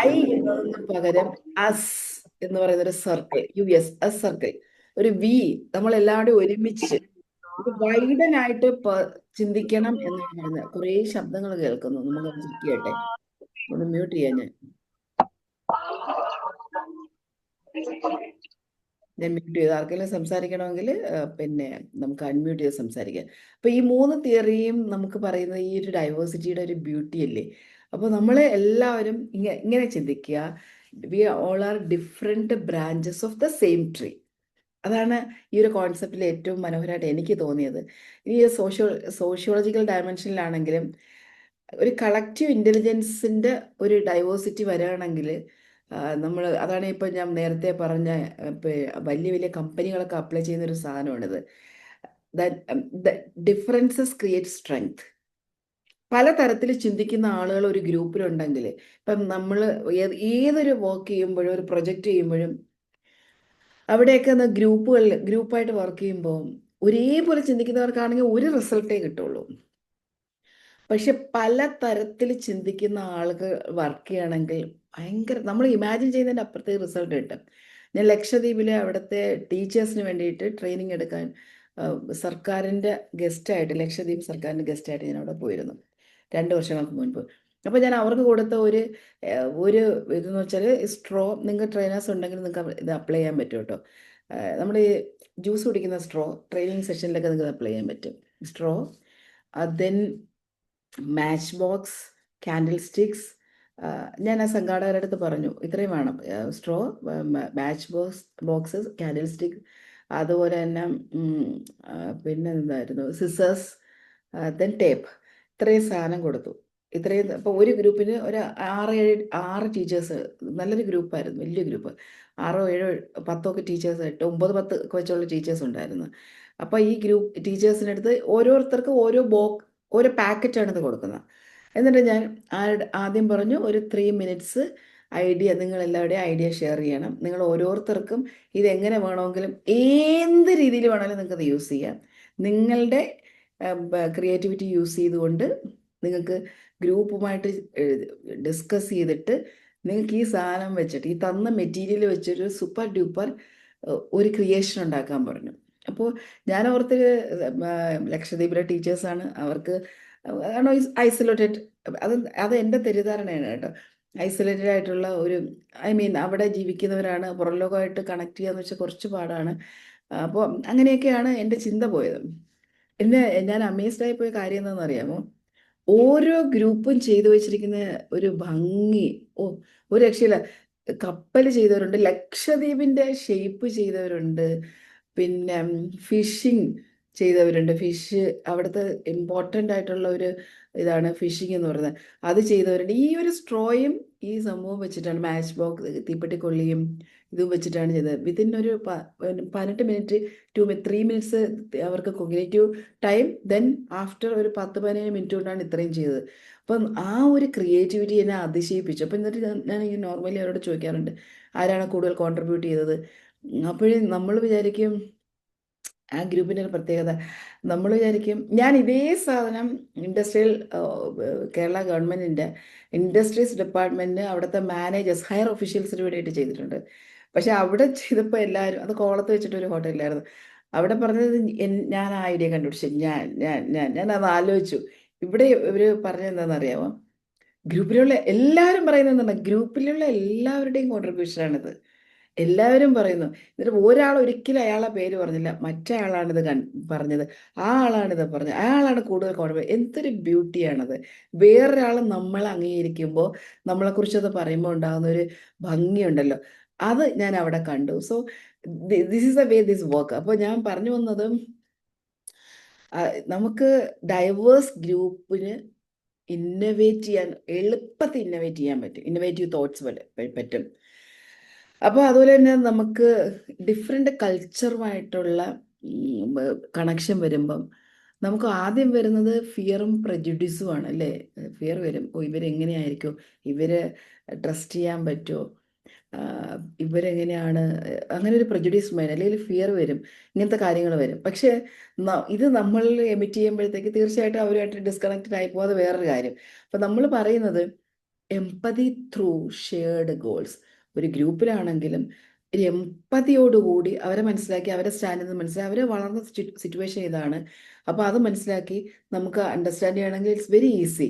ഐ എന്നതിന് പകരം അസ് എന്ന് പറയുന്ന ഒരു സർക്കിൾ, അസ് സർക്കിൾ, ഒരു വി, നമ്മൾ എല്ലാവരും ഒരുമിച്ച് ഒരു വൈഡനായിട്ട് ചിന്തിക്കണം എന്നാണ് പറയുന്നത്. കുറേ ശബ്ദങ്ങൾ കേൾക്കുന്നു, നമുക്കൊന്ന് ചെക്ക് ചെയ്യട്ടെ. ഒന്ന് മ്യൂട്ട് ചെയ്യാൻ ഞാൻ മ്യൂട്ട് ചെയ്ത് ആർക്കെങ്കിലും സംസാരിക്കണമെങ്കിൽ പിന്നെ നമുക്ക് അൺമ്യൂട്ട് ചെയ്ത് സംസാരിക്കാം. അപ്പൊ ഈ 3 തിയറിയും നമുക്ക് പറയുന്നത് ഈ ഒരു ഡൈവേഴ്സിറ്റിയുടെ ഒരു ബ്യൂട്ടി അല്ലേ. അപ്പോൾ നമ്മൾ എല്ലാവരും ഇങ്ങനെ ചിന്തിക്കുക, we all are different branches of the same tree. അതാണ് ഈ ഒരു കോൺസെപ്റ്റിൽ ഏറ്റവും മനോഹരമായിട്ട് എനിക്ക് തോന്നിയത്. ഈ സോഷ്യോളജിക്കൽ ഡയമെൻഷനിലാണെങ്കിലും ഒരു കളക്റ്റീവ് ഇന്റലിജൻസിന്റെ ഒരു ഡൈവേഴ്സിറ്റി വരികയാണെങ്കിൽ നമ്മൾ അതാണ് ഇപ്പൊ ഞാൻ നേരത്തെ പറഞ്ഞ വലിയ വലിയ കമ്പനികളൊക്കെ അപ്ലൈ ചെയ്യുന്ന ഒരു സാധനമാണിത്. Differences create strength. പലതരത്തിൽ ചിന്തിക്കുന്ന ആളുകൾ ഒരു ഗ്രൂപ്പിലുണ്ടെങ്കിൽ, ഇപ്പം നമ്മൾ ഏതൊരു വർക്ക് ചെയ്യുമ്പോഴും ഒരു പ്രൊജക്റ്റ് ചെയ്യുമ്പോഴും അവിടെയൊക്കെ ഗ്രൂപ്പായിട്ട് വർക്ക് ചെയ്യുമ്പോൾ ഒരേപോലെ ചിന്തിക്കുന്നവർക്കാണെങ്കിൽ ഒരു റിസൾട്ടേ കിട്ടുള്ളൂ. പക്ഷെ പലതരത്തിൽ ചിന്തിക്കുന്ന ആളുകൾ വർക്ക് ചെയ്യുകയാണെങ്കിൽ ഭയങ്കര, നമ്മൾ ഇമാജിൻ ചെയ്യുന്നതിൻ്റെ അപ്പുറത്തേക്ക് റിസൾട്ട് കിട്ടും. ഞാൻ ലക്ഷദ്വീപിലെ അവിടുത്തെ ടീച്ചേഴ്സിന് വേണ്ടിയിട്ട് ട്രെയിനിങ് എടുക്കാൻ സർക്കാരിൻ്റെ ഗസ്റ്റായിട്ട്, ലക്ഷദ്വീപ് സർക്കാരിൻ്റെ ഗസ്റ്റായിട്ട് ഞാൻ അവിടെ പോയിരുന്നു 2 വർഷങ്ങൾക്ക് മുൻപ്. അപ്പോൾ ഞാൻ അവർക്ക് കൊടുത്ത ഒരു ഇതെന്ന് വെച്ചാൽ സ്ട്രോ, നിങ്ങൾക്ക് ട്രെയിനേഴ്സ് ഉണ്ടെങ്കിൽ നിങ്ങൾക്ക് ഇത് അപ്ലൈ ചെയ്യാൻ പറ്റും കേട്ടോ. നമ്മൾ ഈ ജ്യൂസ് കുടിക്കുന്ന സ്ട്രോ ട്രെയിനിങ് സെഷനിലൊക്കെ നിങ്ങൾക്ക് അപ്ലൈ ചെയ്യാൻ പറ്റും. Straw, then match box, candle sticks. ഞാൻ ആ സംഘാടകരുടെ അടുത്ത് പറഞ്ഞു ഇത്രയും വേണം: straw, match box, candle stick, അതുപോലെ തന്നെ പിന്നെ എന്തായിരുന്നു, സിസേഴ്സ്, ദെൻ ടേപ്പ്. ഇത്രയും സാധനം കൊടുത്തു. ഇത്രയും ഇപ്പോൾ ഒരു ഗ്രൂപ്പിന് ഒരു 6 ടീച്ചേഴ്സ്, നല്ലൊരു ഗ്രൂപ്പായിരുന്നു, വലിയ ഗ്രൂപ്പ്. 6 7 10 ഒക്കെ ടീച്ചേഴ്സ്, 8 9 10 ഒക്കെ വെച്ചുള്ള ടീച്ചേഴ്സ് ഉണ്ടായിരുന്നു. അപ്പോൾ ഈ ഗ്രൂപ്പ് ടീച്ചേഴ്സിനടുത്ത് ഓരോരുത്തർക്കും ഓരോ പാക്കറ്റാണ് ഇത് കൊടുക്കുന്നത്. എന്നിട്ട് ഞാൻ ആദ്യം പറഞ്ഞു ഒരു 3 മിനിറ്റ്സ് ഐഡിയ, നിങ്ങളെല്ലാവരുടെയും ഐഡിയ ഷെയർ ചെയ്യണം. നിങ്ങൾ ഓരോരുത്തർക്കും ഇതെങ്ങനെ വേണമെങ്കിലും എന്ത് രീതിയിൽ വേണമെങ്കിലും നിങ്ങൾക്കത് യൂസ് ചെയ്യാം. നിങ്ങളുടെ ക്രിയേറ്റിവിറ്റി യൂസ് ചെയ്തുകൊണ്ട് നിങ്ങൾക്ക് ഗ്രൂപ്പുമായിട്ട് ഡിസ്കസ് ചെയ്തിട്ട് നിങ്ങൾക്ക് ഈ സാധനം വെച്ചിട്ട്, ഈ തന്ന മെറ്റീരിയൽ വെച്ചൊരു സൂപ്പർ ഡ്യൂപ്പർ ഒരു ക്രിയേഷൻ ഉണ്ടാക്കാൻ പറഞ്ഞു. അപ്പോൾ ഞാൻ ഓർത്ത് ലക്ഷദ്വീപിലെ ടീച്ചേഴ്സാണ്, അവർക്ക് ആണോ ഐസൊലേറ്റഡ്. അത് എൻ്റെ തെറ്റിദ്ധാരണയാണ് കേട്ടോ. ഐസൊലേറ്റഡ് ആയിട്ടുള്ള ഒരു, ഐ മീൻ അവിടെ ജീവിക്കുന്നവരാണ്, പുറം ലോകമായിട്ട് കണക്ട് ചെയ്യാന്ന് വെച്ചാൽ കുറച്ച് പാടാണ്. അപ്പോൾ അങ്ങനെയൊക്കെയാണ് എൻ്റെ ചിന്ത പോയത്. എന്നെ ഞാൻ അമേസ്ഡ് ആയി പോയ കാര്യം എന്താണെന്ന് അറിയാമോ? ഓരോ ഗ്രൂപ്പും ചെയ്തു വെച്ചിരിക്കുന്ന ഒരു ഭംഗി, ഓ, ഒരു രക്ഷയില്ല. കപ്പൽ ചെയ്തവരുണ്ട്, ലക്ഷദ്വീപിന്റെ ഷേപ്പ് ചെയ്തവരുണ്ട്, പിന്നെ ഫിഷിങ് ചെയ്തവരുണ്ട്. ഫിഷ് അവിടുത്തെ ഇമ്പോർട്ടൻ്റ് ആയിട്ടുള്ള ഒരു ഇതാണ് ഫിഷിംഗ് എന്ന് പറയുന്നത്. അത് ചെയ്തവരുണ്ട്. ഈ ഒരു സ്ട്രോയും ഈ സംഭവം വെച്ചിട്ടാണ്, മാച്ച് ബോക്സ് തീപ്പെട്ടിക്കൊള്ളിയും ഇതും വെച്ചിട്ടാണ് ചെയ്തത്. വിത്തിൻ ഒരു 18 മിനിറ്റ് ടു 3 മിനിറ്റ്സ് അവർക്ക് കൊഗ്നേറ്റീവ് ടൈം. ദെൻ ആഫ്റ്റർ ഒരു 10-15 മിനിറ്റ് കൊണ്ടാണ് ഇത്രയും ചെയ്തത്. അപ്പം ആ ഒരു ക്രിയേറ്റിവിറ്റി എന്നെ അതിശയിപ്പിച്ചു. അപ്പം എന്നിട്ട് ഞാൻ ഈ നോർമലി അവരോട് ചോദിക്കാറുണ്ട്, ആരാണ് കൂടുതൽ കോൺട്രിബ്യൂട്ട് ചെയ്തത്? അപ്പോഴേ നമ്മൾ വിചാരിക്കും, ആ ഗ്രൂപ്പിൻ്റെ ഒരു പ്രത്യേകത, നമ്മൾ വിചാരിക്കും ഞാൻ ഇതേ സാധനം ഇൻഡസ്ട്രിയൽ, കേരള ഗവൺമെൻറ്റിൻ്റെ ഇൻഡസ്ട്രീസ് ഡിപ്പാർട്ട്മെൻറ്റ് അവിടുത്തെ മാനേജേഴ്സ്, ഹയർ ഒഫീഷ്യൽസിന് വേണ്ടിയിട്ട് ചെയ്തിട്ടുണ്ട്. പക്ഷെ അവിടെ ചെയ്തപ്പോൾ എല്ലാവരും, അത് കോളത്ത് വെച്ചിട്ടൊരു ഹോട്ടലിലായിരുന്നു, അവിടെ പറഞ്ഞത് ഞാൻ ആ ഐഡിയ കണ്ടുപിടിച്ചു, ഞാൻ അത് ആലോചിച്ചു. ഇവിടെ ഇവർ പറഞ്ഞത് എന്താണെന്ന് അറിയാമോ? ഗ്രൂപ്പിലുള്ള എല്ലാവരും പറയുന്നത് എന്താണ്, ഗ്രൂപ്പിലുള്ള എല്ലാവരുടെയും കോൺട്രിബ്യൂഷനാണിത്. എല്ലാവരും പറയുന്നു. എന്നിട്ട് ഒരാൾ ഒരിക്കലും അയാളെ പേര് പറഞ്ഞില്ല, മറ്റേ ആളാണിത് പറഞ്ഞത്, ആ ആളാണിത് പറഞ്ഞത്, ആ ആളാണ് കൂടുതൽ കോൺട്രിബ്യൂട്ട്. എന്തൊരു ബ്യൂട്ടിയാണത്! വേറൊരാൾ നമ്മളെ അംഗീകരിക്കുമ്പോൾ, നമ്മളെക്കുറിച്ചത് പറയുമ്പോൾ ഉണ്ടാകുന്ന ഒരു ഭംഗിയുണ്ടല്ലോ, അത് ഞാൻ അവിടെ കണ്ടു. So this is the way this work. അപ്പോൾ ഞാൻ പറഞ്ഞു വന്നത്, നമുക്ക് ഡൈവേഴ്സ് ഗ്രൂപ്പിന് ഇന്നവേറ്റ് ചെയ്യാൻ, എളുപ്പത്തിൽ ഇന്നവേറ്റ് ചെയ്യാൻ പറ്റും, ഇന്നവേറ്റീവ് തോട്ട്സ് പോലെ പറ്റും. അപ്പോൾ അതുപോലെ തന്നെ നമുക്ക് ഡിഫറെൻ്റ് കൾച്ചറുമായിട്ടുള്ള കണക്ഷൻ വരുമ്പം, നമുക്ക് ആദ്യം വരുന്നത് ഫിയറും പ്രജുഡീസുമാണ് അല്ലേ? ഫിയർ വരും, ഓ ഇവരെങ്ങനെയായിരിക്കും, ഇവരെ ട്രസ്റ്റ് ചെയ്യാൻ പറ്റുമോ, ഇവരെങ്ങനെയാണ്, അങ്ങനെ ഒരു പ്രജുഡീസ് മൈൻഡ് അല്ലെങ്കിൽ ഫിയർ വരും, ഇങ്ങനത്തെ കാര്യങ്ങൾ വരും. പക്ഷേ ഇത് നമ്മൾ എമിറ്റ് ചെയ്യുമ്പോഴത്തേക്ക് തീർച്ചയായിട്ടും അവരുമായിട്ട് ഡിസ്കണക്റ്റഡ് ആയി പോകാതെ വേറൊരു കാര്യം. അപ്പം നമ്മൾ പറയുന്നത് എംപതി ത്രൂ ഷെയർഡ് ഗോൾസ്. ഒരു ഗ്രൂപ്പിലാണെങ്കിലും ഒരു എംപതിയോടുകൂടി അവരെ മനസ്സിലാക്കി, അവരെ സ്റ്റാൻഡ് മനസ്സിലാക്കി, അവരെ വളർന്ന സിറ്റുവേഷൻ ഇതാണ്, അപ്പോൾ അത് മനസ്സിലാക്കി നമുക്ക് അണ്ടർസ്റ്റാൻഡ് ചെയ്യണമെങ്കിൽ ഇറ്റ്സ് വെരി ഈസി.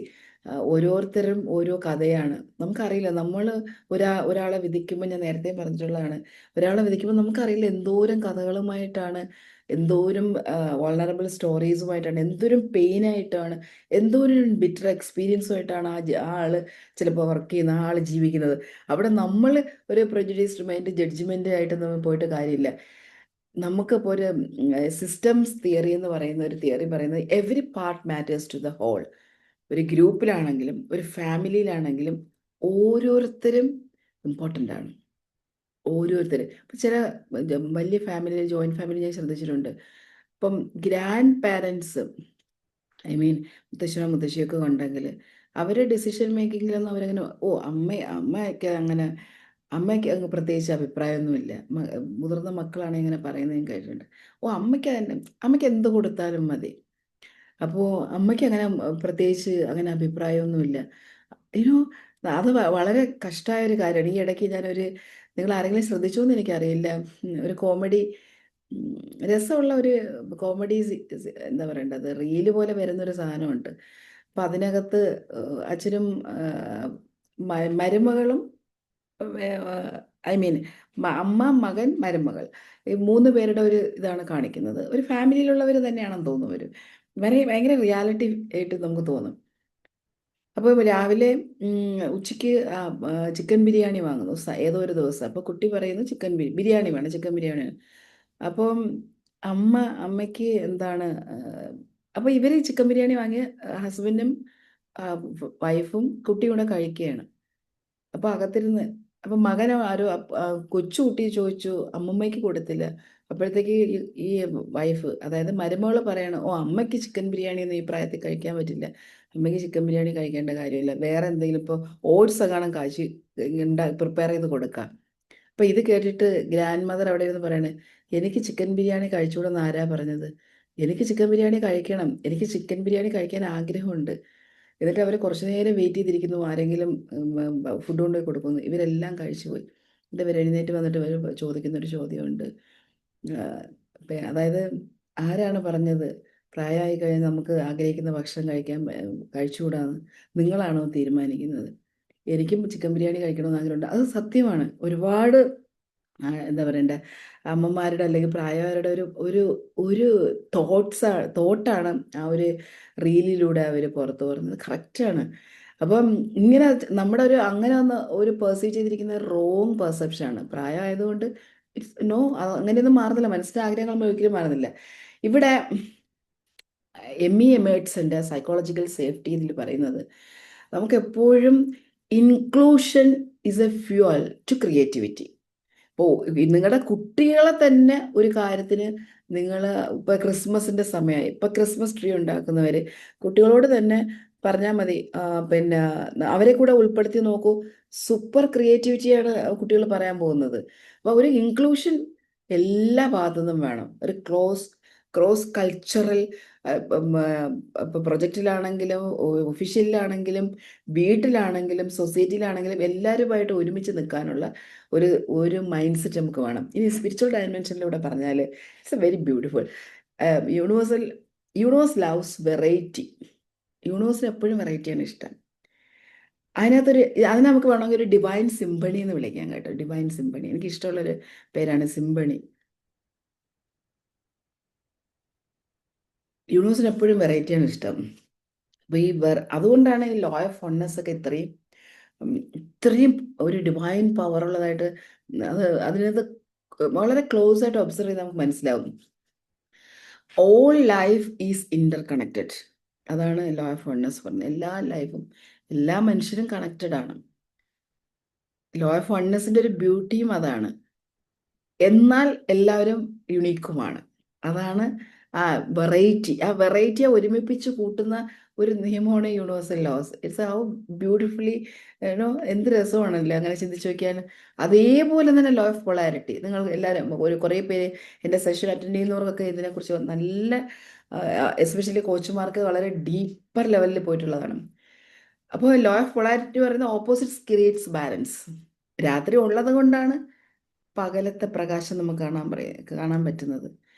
ഓരോരുത്തരും ഓരോ കഥയാണ്. നമുക്കറിയില്ല, നമ്മൾ ഒരാളെ വിധിക്കുമ്പോൾ, ഞാൻ നേരത്തെ പറഞ്ഞിട്ടുള്ളതാണ്, ഒരാളെ വിധിക്കുമ്പോൾ നമുക്കറിയില്ല എന്തോരം കഥകളുമായിട്ടാണ്, എന്തോരം വൾണറബിൾ സ്റ്റോറീസുമായിട്ടാണ്, എന്തോരം പെയിനായിട്ടാണ്, എന്തോരം ബിറ്റർ എക്സ്പീരിയൻസുമായിട്ടാണ് ആ ആള് ചിലപ്പോൾ വർക്ക് ചെയ്യുന്ന, ആ ആൾ ജീവിക്കുന്നത്. അവിടെ നമ്മൾ ഒരു പ്രജുഡീസ്ഡ് മൈൻഡ്, ജഡ്ജ്മെൻ്റ് ആയിട്ട് നമ്മൾ പോയിട്ട് കാര്യമില്ല. നമുക്കിപ്പോൾ ഒരു സിസ്റ്റംസ് തിയറി എന്ന് പറയുന്ന ഒരു തിയറി പറയുന്നത്, every part matters to the whole. ഒരു ഗ്രൂപ്പിലാണെങ്കിലും ഒരു ഫാമിലിയിലാണെങ്കിലും ഓരോരുത്തരും ഇമ്പോർട്ടൻ്റ് ആണ്. ഓരോരുത്തർ, ഇപ്പം ചില വലിയ ഫാമിലി, ജോയിൻറ്റ് ഫാമിലി ഞാൻ ശ്രദ്ധിച്ചിട്ടുണ്ട്. ഇപ്പം ഗ്രാൻഡ് പാരൻസ്, ഐ മീൻ മുത്തശ്ശനോ മുത്തശ്ശിയൊക്കെ ഉണ്ടെങ്കിൽ, അവരുടെ ഡിസിഷൻ മേക്കിങ്ങിലൊന്നും അവരങ്ങനെ, ഓ അമ്മയ്ക്ക് അങ്ങനെ, അമ്മയ്ക്ക് അങ്ങ് പ്രത്യേകിച്ച് അഭിപ്രായമൊന്നുമില്ല. മുതിർന്ന മക്കളാണെങ്കിൽ ഇങ്ങനെ പറയുന്നത് ഞാൻ കേട്ടിട്ടുണ്ട്. ഓ അമ്മയ്ക്ക് എന്ത് കൊടുത്താലും മതി. അപ്പോൾ അമ്മയ്ക്ക് അങ്ങനെ പ്രത്യേകിച്ച് അങ്ങനെ അഭിപ്രായമൊന്നുമില്ല. യുനോ അത് വളരെ കഷ്ടമായ ഒരു കാര്യമാണ്. ഈ ഇടയ്ക്ക് നിങ്ങൾ ആരെങ്കിലും ശ്രദ്ധിച്ചോ എന്ന് എനിക്കറിയില്ല, ഒരു കോമഡി, രസമുള്ള ഒരു കോമഡി, എന്താ പറയേണ്ടത്, റീല് പോലെ വരുന്നൊരു സാധനമുണ്ട്. അപ്പം അതിനകത്ത് അച്ഛനും മരുമകളും, ഐ മീൻ അമ്മ, മകൻ, മരുമകൾ, ഈ 3 പേരുടെ ഒരു ഇതാണ് കാണിക്കുന്നത്. ഒരു ഫാമിലിയിലുള്ളവർ തന്നെയാണെന്ന് തോന്നുന്നു. ഭയങ്കര റിയാലിറ്റി ആയിട്ട് നമുക്ക് തോന്നും. അപ്പോൾ രാവിലെ ഉച്ചയ്ക്ക് ചിക്കൻ ബിരിയാണി വാങ്ങുന്നു ഏതോ ഒരു ദിവസം. അപ്പോൾ കുട്ടി പറയുന്നു ചിക്കൻ ബിരിയാണി വേണം, ചിക്കൻ ബിരിയാണി വേണം. അപ്പം അമ്മയ്ക്ക് എന്താണ്, അപ്പോൾ ഇവർ ചിക്കൻ ബിരിയാണി വാങ്ങിയ ഹസ്ബൻഡും വൈഫും കുട്ടിയും കൂടെ കഴിക്കുകയാണ്. അപ്പോൾ അകത്തിരുന്ന്, അപ്പം മകൻ ആരോ, കൊച്ചു കുട്ടി ചോദിച്ചു, അമ്മമ്മയ്ക്ക് കൊടുത്തില്ല. അപ്പോഴത്തേക്ക് ഈ വൈഫ്, അതായത് മരുമകൾ പറയാണ്, ഓ അമ്മയ്ക്ക് ചിക്കൻ ബിരിയാണി ഒന്നും ഈ പ്രായത്തിൽ കഴിക്കാൻ പറ്റില്ല, അമ്മയ്ക്ക് ചിക്കൻ ബിരിയാണി കഴിക്കേണ്ട കാര്യമില്ല, വേറെ എന്തെങ്കിലും ഇപ്പോൾ ഓട്സ് എങ്ങാനും കാച്ചി പ്രിപ്പയർ ചെയ്ത് കൊടുക്കാം. അപ്പോൾ ഇത് കേട്ടിട്ട് ഗ്രാൻഡ് മദർ അവിടെ ഇരുന്ന് പറയണേ, എനിക്ക് ചിക്കൻ ബിരിയാണി കഴിച്ചുകൂടെന്ന് ആരാ പറഞ്ഞത്? എനിക്ക് ചിക്കൻ ബിരിയാണി കഴിക്കണം, എനിക്ക് ചിക്കൻ ബിരിയാണി കഴിക്കാൻ ആഗ്രഹമുണ്ട്. എന്നിട്ട് അവർ കുറച്ച് നേരം വെയിറ്റ് ചെയ്തിരിക്കുന്നു, ആരെങ്കിലും ഫുഡ് കൊണ്ടുപോയി കൊടുക്കുന്നു. ഇവരെല്ലാം കഴിച്ചു പോയി. എന്നിട്ട് ഇവർ എഴുന്നേറ്റ് വന്നിട്ട് ഇവർ ചോദിക്കുന്നൊരു ചോദ്യമുണ്ട്, അതായത് ആരാണ് പറഞ്ഞത് പ്രായമായി കഴിഞ്ഞാൽ നമുക്ക് ആഗ്രഹിക്കുന്ന ഭക്ഷണം കഴിച്ചുകൂടാന്ന്? നിങ്ങളാണോ തീരുമാനിക്കുന്നത്? എനിക്കും ചിക്കൻ ബിരിയാണി കഴിക്കണമെന്ന് ആഗ്രഹമുണ്ട്. അത് സത്യമാണ്. ഒരുപാട് എന്താ പറയണ്ടേ, അമ്മമാരുടെ അല്ലെങ്കിൽ പ്രായമായവരുടെ ഒരു ഒരു ഒരു തോട്ടാണ് ആ ഒരു റീലിലൂടെ അവർ പുറത്തു പറയുന്നത്. കറക്റ്റാണ്. അപ്പം ഇങ്ങനെ നമ്മുടെ ഒരു അങ്ങനെ ഒന്ന് ഒരു പെർസീവ് ചെയ്തിരിക്കുന്ന റോങ് പെർസെപ്ഷനാണ്. പ്രായമായതുകൊണ്ട് ഇറ്റ്സ് നോ, അങ്ങനെയൊന്നും മാറുന്നില്ല. മനസ്സിൻ്റെ ആഗ്രഹങ്ങൾ നമ്മൾ ഒരിക്കലും മാറുന്നില്ല. ഇവിടെ എമ്മി എമേർട്സിൻ്റെ സൈക്കോളജിക്കൽ സേഫ്റ്റി ഇതിൽ പറയുന്നത് നമുക്ക് എപ്പോഴും inclusion is a fuel to creativity. ഇപ്പോൾ നിങ്ങളുടെ കുട്ടികളെ തന്നെ ഒരു കാര്യത്തിന് നിങ്ങൾ ഇപ്പോൾ ക്രിസ്മസിൻ്റെ സമയമായി, ഇപ്പോൾ ക്രിസ്മസ് ട്രീ ഉണ്ടാക്കുന്നവർ കുട്ടികളോട് തന്നെ പറഞ്ഞാൽ മതി, പിന്നെ അവരെ കൂടെ ഉൾപ്പെടുത്തി നോക്കൂ, സൂപ്പർ ക്രിയേറ്റിവിറ്റിയാണ് കുട്ടികൾ പറയാൻ പോകുന്നത്. അപ്പോൾ ഒരു ഇൻക്ലൂഷൻ എല്ലാ ഭാഗത്തു നിന്നും വേണം. ഒരു ക്രോസ് കൾച്ചറൽ, ഇപ്പോൾ പ്രൊജക്റ്റിലാണെങ്കിലും ഒഫീഷ്യലിലാണെങ്കിലും വീട്ടിലാണെങ്കിലും സൊസൈറ്റിയിലാണെങ്കിലും എല്ലാവരുമായിട്ട് ഒരുമിച്ച് നിൽക്കാനുള്ള ഒരു ഒരു മൈൻഡ് സെറ്റ് നമുക്ക് വേണം. ഇനി സ്പിരിച്വൽ ഡയമെൻഷനിലൂടെ പറഞ്ഞാൽ it's a very beautiful. Universal universe loves variety. യൂണിവേഴ്സിന് എപ്പോഴും വെറൈറ്റിയാണ് ഇഷ്ടം. അതിനകത്തൊരു അതിന് നമുക്ക് വേണമെങ്കിൽ ഒരു ഡിവൈൻ സിംബണി എന്ന് വിളിക്കാം കേട്ടോ. ഡിവൈൻ സിംബണി എനിക്ക് ഇഷ്ടമുള്ളൊരു പേരാണ്, സിംബണി. യൂണിവേഴ്സിന് എപ്പോഴും വെറൈറ്റിയാണ് ഇഷ്ടം. അപ്പോൾ അതുകൊണ്ടാണ് ഈ ലോ ഓഫ് വൺനെസ് ഒക്കെ ഇത്രയും ഒരു ഡിവൈൻ പവർ ഉള്ളതായിട്ട് അതിനകത്ത് വളരെ ക്ലോസ് ആയിട്ട് ഒബ്സർവ് ചെയ്ത് നമുക്ക് മനസ്സിലാവും. All life is Inter connected. അതാണ് ലോ ഓഫ് വൺനെസ് പറഞ്ഞത്. എല്ലാ ലൈഫും, എല്ലാ മനുഷ്യരും കണക്റ്റഡ് ആണ്. ലോ ഓഫ് വൺനെസിന്റെ ഒരു ബ്യൂട്ടിയും അതാണ്. എന്നാൽ എല്ലാവരും യുണീക്കുമാണ്. അതാണ് ആ വെറൈറ്റിയെ ഒരുമിപ്പിച്ച് കൂട്ടുന്ന ഒരു നിയമമാണ് universal laws. It's how beautifully എന്ത് രസമാണല്ലേ അങ്ങനെ ചിന്തിച്ച് നോക്കിയാൽ. അതേപോലെ തന്നെ ലോ ഓഫ് പൊളാരിറ്റി. നിങ്ങൾ എല്ലാവരും കുറേ പേര് എൻ്റെ സെഷൻ അറ്റൻഡ് ചെയ്യുന്നവർക്കൊക്കെ ഇതിനെക്കുറിച്ച് നല്ല, എസ്പെഷ്യലി കോച്ചുമാർക്ക് വളരെ ഡീപ്പർ ലെവലിൽ പോയിട്ടുള്ളതാണ്. അപ്പോൾ ലോ ഓഫ് പൊളാരിറ്റി പറയുന്ന ഓപ്പോസിറ്റ്സ് ക്രിയേറ്റ്സ് ബാലൻസ്. രാത്രി ഉള്ളത് കൊണ്ടാണ് പകലത്തെ പ്രകാശം നമുക്ക് കാണാൻ പറ്റുന്നത്.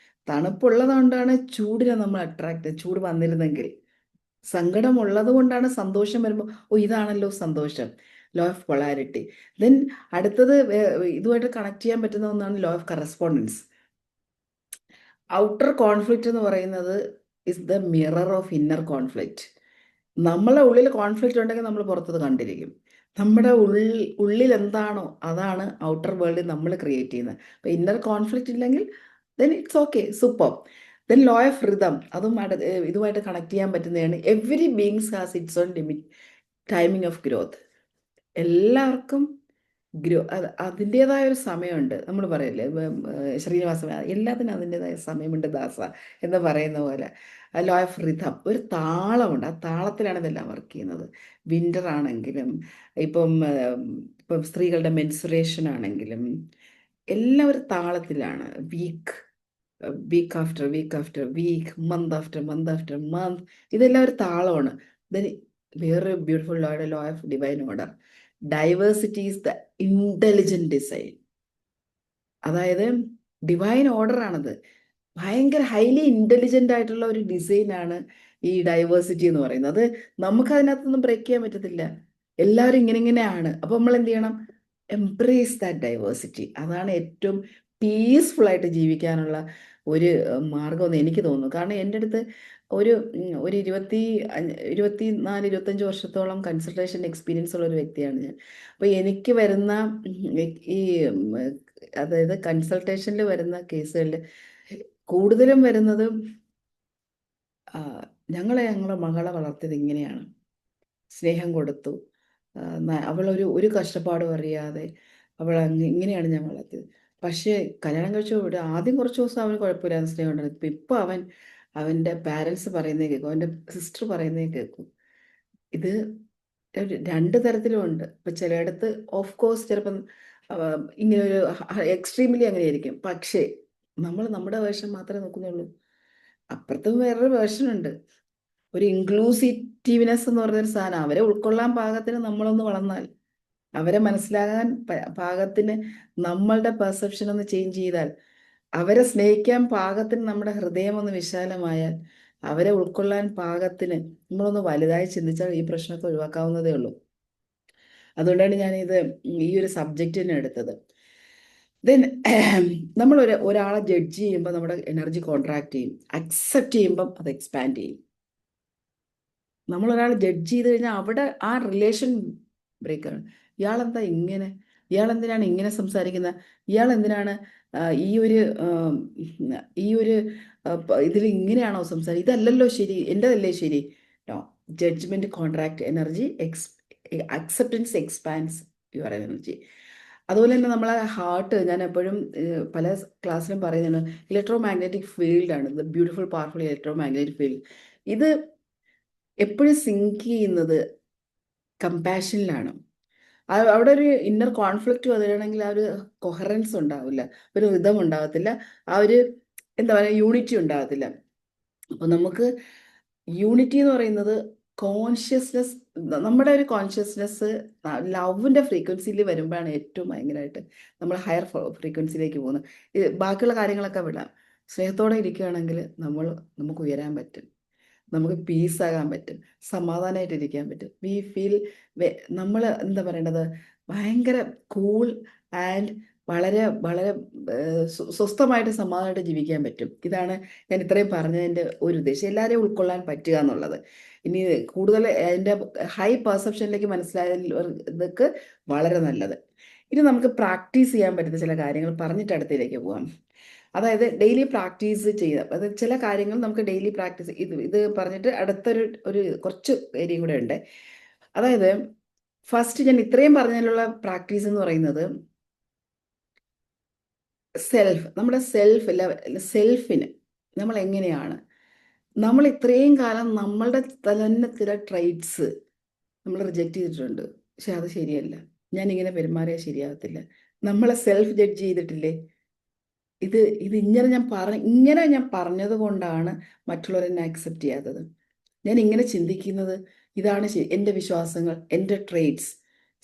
തണുപ്പുള്ളത് കൊണ്ടാണ് ചൂടിനെ നമ്മൾ ചൂട് വന്നിരുന്നെങ്കിൽ. സങ്കടമുള്ളത് കൊണ്ടാണ് സന്തോഷം വരുമ്പോൾ ഓ ഇതാണല്ലോ സന്തോഷം. Law of polarity. ദെൻ അടുത്തത് ഇതുമായിട്ട് കണക്ട് ചെയ്യാൻ പറ്റുന്ന ഒന്നാണ് law of correspondence. Outer conflict എന്ന് പറയുന്നത് is the mirror of inner conflict. നമ്മളെ ഉള്ളിൽ കോൺഫ്ലിക്റ്റ് ഉണ്ടെങ്കിൽ നമ്മൾ പുറത്തത് കണ്ടിരിക്കും. നമ്മുടെ ഉള്ളിൽ എന്താണോ അതാണ് ഔട്ടർ വേൾഡിൽ നമ്മൾ ക്രിയേറ്റ് ചെയ്യുന്നത്. അപ്പോൾ ഇന്നർ കോൺഫ്ലിക്റ്റ് ഇല്ലെങ്കിൽ then it's okay, super. Then law of rhythm, അതും ഇതുമായിട്ട് കണക്ട് ചെയ്യാൻ പറ്റുന്നതാണ്. Every beings has it's on limit timing of growth. എല്ലാവർക്കും അതിൻ്റെതായ ഒരു സമയമുണ്ട്. നമ്മൾ പറയല്ലേ ശ്രീനിവാസ, എല്ലാത്തിനും അതിൻ്റെതായ സമയമുണ്ട് ദാസ എന്ന് പറയുന്ന പോലെ ലോ ഓഫ് റിഥം, ഒരു താളമുണ്ട്. ആ താളത്തിലാണ് ഇതെല്ലാം വർക്ക് ചെയ്യുന്നത്. വിൻ്റർ ആണെങ്കിലും ഇപ്പം സ്ത്രീകളുടെ മെൻസുറേഷൻ ആണെങ്കിലും എല്ലാം ഒരു താളത്തിലാണ്. Week after week after week, month after month after month, ഇതെല്ലാം ഒരു താളമാണ്. ദെൻ വേറൊരു beautiful law of divine order. Diversity is the intelligent design. അതായത് ഡിവൈൻ ഓർഡർ ആണത്. ഭയങ്കര ഹൈലി ഇന്റലിജന്റ് ആയിട്ടുള്ള ഒരു ഡിസൈനാണ് ഈ ഡൈവേഴ്സിറ്റി എന്ന് പറയുന്നത്. അത് നമുക്ക് അതിനകത്തൊന്നും ബ്രേക്ക് ചെയ്യാൻ പറ്റത്തില്ല. എല്ലാവരും ഇങ്ങനെയാണ്. അപ്പോൾ നമ്മൾ എന്ത് ചെയ്യണം? Embrace that diversity. അതാണ് ഏറ്റവും പീസ്ഫുൾ ആയിട്ട് ജീവിക്കാനുള്ള ഒരു മാർഗമെന്ന് എനിക്ക് തോന്നുന്നു. കാരണം എൻ്റെ അടുത്ത് ഒരു 24-25 വർഷത്തോളം കൺസൾട്ടേഷൻ എക്സ്പീരിയൻസ് ഉള്ള ഒരു വ്യക്തിയാണ് ഞാൻ. അപ്പോൾ എനിക്ക് വരുന്ന ഈ അതായത് കൺസൾട്ടേഷനിൽ വരുന്ന കേസുകളിൽ കൂടുതലും വരുന്നത് ഞങ്ങളെ മകളെ വളർത്തിയത് ഇങ്ങനെയാണ്, സ്നേഹം കൊടുത്തു, അവളൊരു കഷ്ടപ്പാടും അറിയാതെ ഇങ്ങനെയാണ് ഞാൻ വളർത്തിയത്. പക്ഷേ കല്യാണം കഴിച്ച ഇവിടെ ആദ്യം കുറച്ച് ദിവസം അവന് കുഴപ്പമില്ലാതെ സ്നേഹം ഉണ്ടായിരുന്നു. ഇപ്പം അവൻ്റെ പാരൻസ് പറയുന്നേ കേൾക്കും, അവൻ്റെ സിസ്റ്റർ പറയുന്നേ കേൾക്കും. ഇത് രണ്ട് തരത്തിലുമുണ്ട്. ഇപ്പം ചിലയിടത്ത് ഓഫ് കോഴ്സ് ചിലപ്പം ഇങ്ങനെ ഒരു എക്സ്ട്രീംലി അങ്ങനെയായിരിക്കും. പക്ഷേ നമ്മൾ നമ്മുടെ വേർഷൻ മാത്രമേ നോക്കുന്നുള്ളൂ. അപ്പുറത്തും വേറൊരു വേർഷനുണ്ട്. ഒരു ഇൻക്ലൂസീറ്റീവ്നെസ് എന്ന് പറഞ്ഞൊരു സാധനം. അവരെ ഉൾക്കൊള്ളാൻ പാകത്തിന് നമ്മളൊന്ന് വളർന്നാൽ, അവരെ മനസ്സിലാകാൻ പാകത്തിന് നമ്മളുടെ പെർസെപ്ഷൻ ഒന്ന് ചേഞ്ച് ചെയ്താൽ, അവരെ സ്നേഹിക്കാൻ പാകത്തിന് നമ്മുടെ ഹൃദയം ഒന്ന് വിശാലമായാൽ, അവരെ ഉൾക്കൊള്ളാൻ പാകത്തിന് നമ്മളൊന്ന് വലുതായി ചിന്തിച്ചാൽ ഈ പ്രശ്നമൊക്കെ ഒഴിവാക്കാവുന്നതേ ഉള്ളൂ. അതുകൊണ്ടാണ് ഞാനിത് ഈ ഒരു സബ്ജക്റ്റ് തന്നെ എടുത്തത്. ദെൻ നമ്മൾ ഒരാളെ ജഡ്ജ് ചെയ്യുമ്പോൾ നമ്മുടെ എനർജി കോൺട്രാക്ട് ചെയ്യും, അക്സെപ്റ്റ് ചെയ്യുമ്പം അത് എക്സ്പാൻഡ് ചെയ്യും. നമ്മൾ ഒരാൾ ജഡ്ജ് ചെയ്ത് കഴിഞ്ഞാൽ അവിടെ ആ റിലേഷൻ ബ്രേക്കാണ്. ഇയാളെന്താ ഇങ്ങനെ, ഇയാൾ എന്തിനാണ് ഇങ്ങനെ സംസാരിക്കുന്നത്, ഇയാൾ എന്തിനാണ് ഈ ഒരു ഈ ഒരു ഇതിൽ ഇങ്ങനെയാണോ സംസാരിക്കുക, ഇതല്ലല്ലോ ശരി, എൻ്റെതല്ലേ ശരി. No, judgement contract energy, acceptance expands your energy. അതുപോലെ തന്നെ നമ്മളെ ഹാർട്ട്, ഞാൻ എപ്പോഴും പല ക്ലാസ്സിലും പറയുന്നതാണ്, ഇലക്ട്രോ മാഗ്നറ്റിക് ഫീൽഡാണ്, the beautiful powerful electromagnetic field. ഇത് എപ്പോഴും സിങ്ക് ചെയ്യുന്നത് കമ്പാഷനിലാണ്. അവിടെ ഒരു ഇന്നർ കോൺഫ്ലിക്റ്റ് വരികയാണെങ്കിൽ ആ ഒരു കൊഹറൻസ് ഉണ്ടാവില്ല, ഒരു റിതം ഉണ്ടാകത്തില്ല, ആ ഒരു എന്താ പറയുക യൂണിറ്റി ഉണ്ടാകത്തില്ല. അപ്പോൾ നമുക്ക് യൂണിറ്റി എന്ന് പറയുന്നത് കോൺഷ്യസ്നെസ്, നമ്മുടെ ഒരു കോൺഷ്യസ്നെസ് ലവിൻ്റെ ഫ്രീക്വൻസിയിൽ വരുമ്പോഴാണ് ഏറ്റവും ഭയങ്കരമായിട്ട് നമ്മൾ ഹയർ ഫ്രീക്വൻസിയിലേക്ക് പോകുന്നത്. ബാക്കിയുള്ള കാര്യങ്ങളൊക്കെ വിടാം, സ്നേഹത്തോടെ ഇരിക്കുകയാണെങ്കിൽ നമുക്ക് ഉയരാൻ പറ്റും, നമുക്ക് പീസാകാൻ പറ്റും, സമാധാനമായിട്ടിരിക്കാൻ പറ്റും. വി ഫീൽ നമ്മൾ എന്താ പറയേണ്ടത്, ഭയങ്കര കൂൾ ആൻഡ് വളരെ വളരെ സ്വസ്ഥമായിട്ട് സമാധാനമായിട്ട് ജീവിക്കാൻ പറ്റും. ഇതാണ് ഞാൻ ഇത്രയും പറഞ്ഞതിൻ്റെ ഒരു ഉദ്ദേശം, എല്ലാവരെയും ഉൾക്കൊള്ളാൻ പറ്റുക എന്നുള്ളത്. ഇനി കൂടുതൽ അതിൻ്റെ ഹൈ പെർസെപ്ഷനിലേക്ക് മനസ്സിലായതൊക്കെ വളരെ നല്ലത്. ഇനി നമുക്ക് പ്രാക്ടീസ് ചെയ്യാൻ പറ്റുന്ന ചില കാര്യങ്ങൾ പറഞ്ഞിട്ട് അടുത്തതിലേക്ക് പോകാം. അതായത് ഡെയിലി പ്രാക്ടീസ് ചെയ്യുക, അതായത് ചില കാര്യങ്ങൾ നമുക്ക് ഡെയിലി പ്രാക്ടീസ് ഇത് പറഞ്ഞിട്ട് അടുത്തൊരു കുറച്ച് ഏരിയയും കൂടെ ഉണ്ട്. അതായത് ഫസ്റ്റ് ഞാൻ ഇത്രയും പറഞ്ഞതിലുള്ള പ്രാക്ടീസ് എന്ന് പറയുന്നത് നമ്മുടെ സെൽഫിന് നമ്മൾ എങ്ങനെയാണ്, നമ്മൾ ഇത്രയും കാലം നമ്മളുടെ തന്നെ ചില ട്രൈറ്റ്സ് നമ്മൾ റിജക്റ്റ് ചെയ്തിട്ടുണ്ട്. പക്ഷെ അത് ശരിയല്ല, ഞാൻ ഇങ്ങനെ പെരുമാറിയാൽ ശരിയാകത്തില്ല, നമ്മളെ സെൽഫ് ജഡ്ജ് ചെയ്തിട്ടില്ലേ, ഇത് ഇത് ഇങ്ങനെ ഞാൻ പറഞ്ഞത് കൊണ്ടാണ് മറ്റുള്ളവർ എന്നെ അക്സെപ്റ്റ് ചെയ്യാത്തത്, ഞാൻ ഇങ്ങനെ ചിന്തിക്കുന്നത്, ഇതാണ് എൻ്റെ വിശ്വാസങ്ങൾ, എൻ്റെ ട്രേറ്റ്സ്.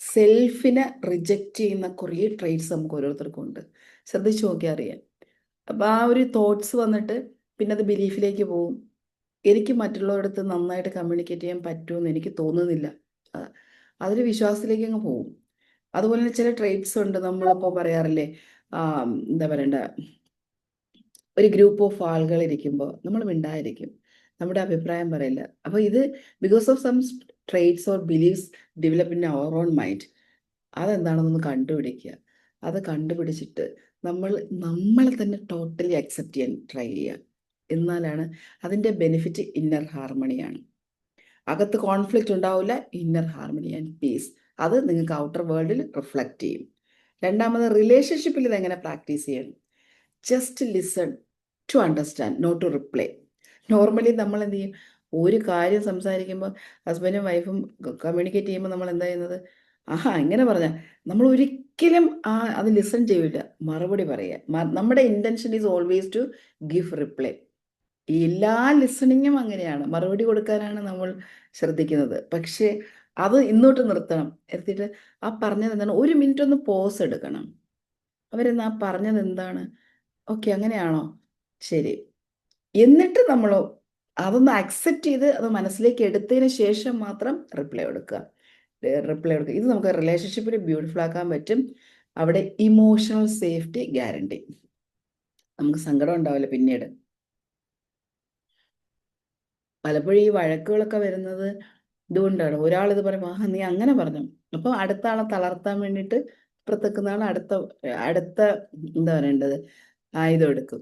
സെൽഫിനെ റിജക്റ്റ് ചെയ്യുന്ന കുറേ ട്രേറ്റ്സ് നമുക്ക് ഓരോരുത്തർക്കും ഉണ്ട്, ശ്രദ്ധിച്ചു നോക്കിയാൽ അറിയാം. അപ്പം ആ ഒരു തോട്ട്സ് വന്നിട്ട് പിന്നെ അത് ബിലീഫിലേക്ക് പോകും. എനിക്ക് മറ്റുള്ളവരുടെ അടുത്ത് നന്നായിട്ട് കമ്മ്യൂണിക്കേറ്റ് ചെയ്യാൻ പറ്റുമെന്ന് എനിക്ക് തോന്നുന്നില്ല, അതൊരു വിശ്വാസത്തിലേക്ക് അങ്ങ് പോകും. അതുപോലെ തന്നെ ചില ട്രേറ്റ്സ് ഉണ്ട്, നമ്മളിപ്പോൾ പറയാറില്ലേ, എന്താ പറയണ്ട, ഒരു ഗ്രൂപ്പ് ഓഫ് ആളുകൾ ഇരിക്കുമ്പോൾ നമ്മൾ മിണ്ടായിരിക്കും, നമ്മുടെ അഭിപ്രായം പറയില്ല. അപ്പോൾ ഇത് because of some traits or beliefs develop in our own mind. അതെന്താണെന്നൊന്ന് കണ്ടുപിടിക്കുക. അത് കണ്ടുപിടിച്ചിട്ട് നമ്മളെ തന്നെ ടോട്ടലി അക്സെപ്റ്റ് ചെയ്യാൻ ട്രൈ ചെയ്യുക. എന്നാലാണ് അതിൻ്റെ ബെനിഫിറ്റ് ഇന്നർ ഹാർമണിയാണ്. അകത്ത് കോൺഫ്ലിക്റ്റ് ഉണ്ടാവില്ല, ഇന്നർ ഹാർമണി ആൻഡ് പീസ്. അത് നിങ്ങൾക്ക് ഔട്ടർ വേൾഡിൽ റിഫ്ലക്റ്റ് ചെയ്യും. രണ്ടാമത്, റിലേഷൻഷിപ്പിൽ ഇതെങ്ങനെ പ്രാക്ടീസ് ചെയ്യണം? Just listen to understand, not to reply. Normally നമ്മൾ എന്ത് ചെയ്യും, ഒരു കാര്യം സംസാരിക്കുമ്പോൾ ഹസ്ബൻഡും വൈഫും കമ്മ്യൂണിക്കേറ്റ് ചെയ്യുമ്പോൾ നമ്മൾ എന്താ ചെയ്യുന്നത്, ആഹാ ഇങ്ങനെ പറഞ്ഞാൽ നമ്മൾ ഒരിക്കലും അത് ലിസൺ ചെയ്യില്ല, മറുപടി പറയുക. നമ്മുടെ intention is always to give reply. എല്ലാ ലിസണിങ്ങും അങ്ങനെയാണ്, മറുപടി കൊടുക്കാനാണ് നമ്മൾ ശ്രദ്ധിക്കുന്നത്. പക്ഷേ അത് ഇന്നോട്ട് നിർത്തണം, നിർത്തിയിട്ട് ആ പറഞ്ഞത് എന്താണ്, ഒരു മിനിറ്റ് ഒന്ന് പോസ് എടുക്കണം. അവരെന്നാ പറഞ്ഞത് എന്താണ്, ഓക്കെ അങ്ങനെയാണോ, ശരി, എന്നിട്ട് നമ്മൾ അതൊന്ന് അക്സെപ്റ്റ് ചെയ്ത് അത് മനസ്സിലേക്ക് എടുത്തതിന് ശേഷം മാത്രം റിപ്ലൈ കൊടുക്കുക. ഇത് നമുക്ക് റിലേഷൻഷിപ്പിൽ ബ്യൂട്ടിഫുൾ ആക്കാൻ പറ്റും. അവിടെ ഇമോഷണൽ സേഫ്റ്റി ഗ്യാരണ്ടി. നമുക്ക് സങ്കടം ഉണ്ടാവില്ല പിന്നീട്. പലപ്പോഴും ഈ വഴക്കുകളൊക്കെ വരുന്നത് ഇതുകൊണ്ടാണ്. ഒരാളിത് പറയുമ്പോൾ ആഹാ നീ അങ്ങനെ പറഞ്ഞു, അപ്പോൾ അടുത്ത ആളെ തളർത്താൻ വേണ്ടിയിട്ട് ഇപ്പുറത്തേക്കുന്നതാണ് അടുത്ത എന്താ പറയേണ്ടത്, ആയുധം എടുക്കും.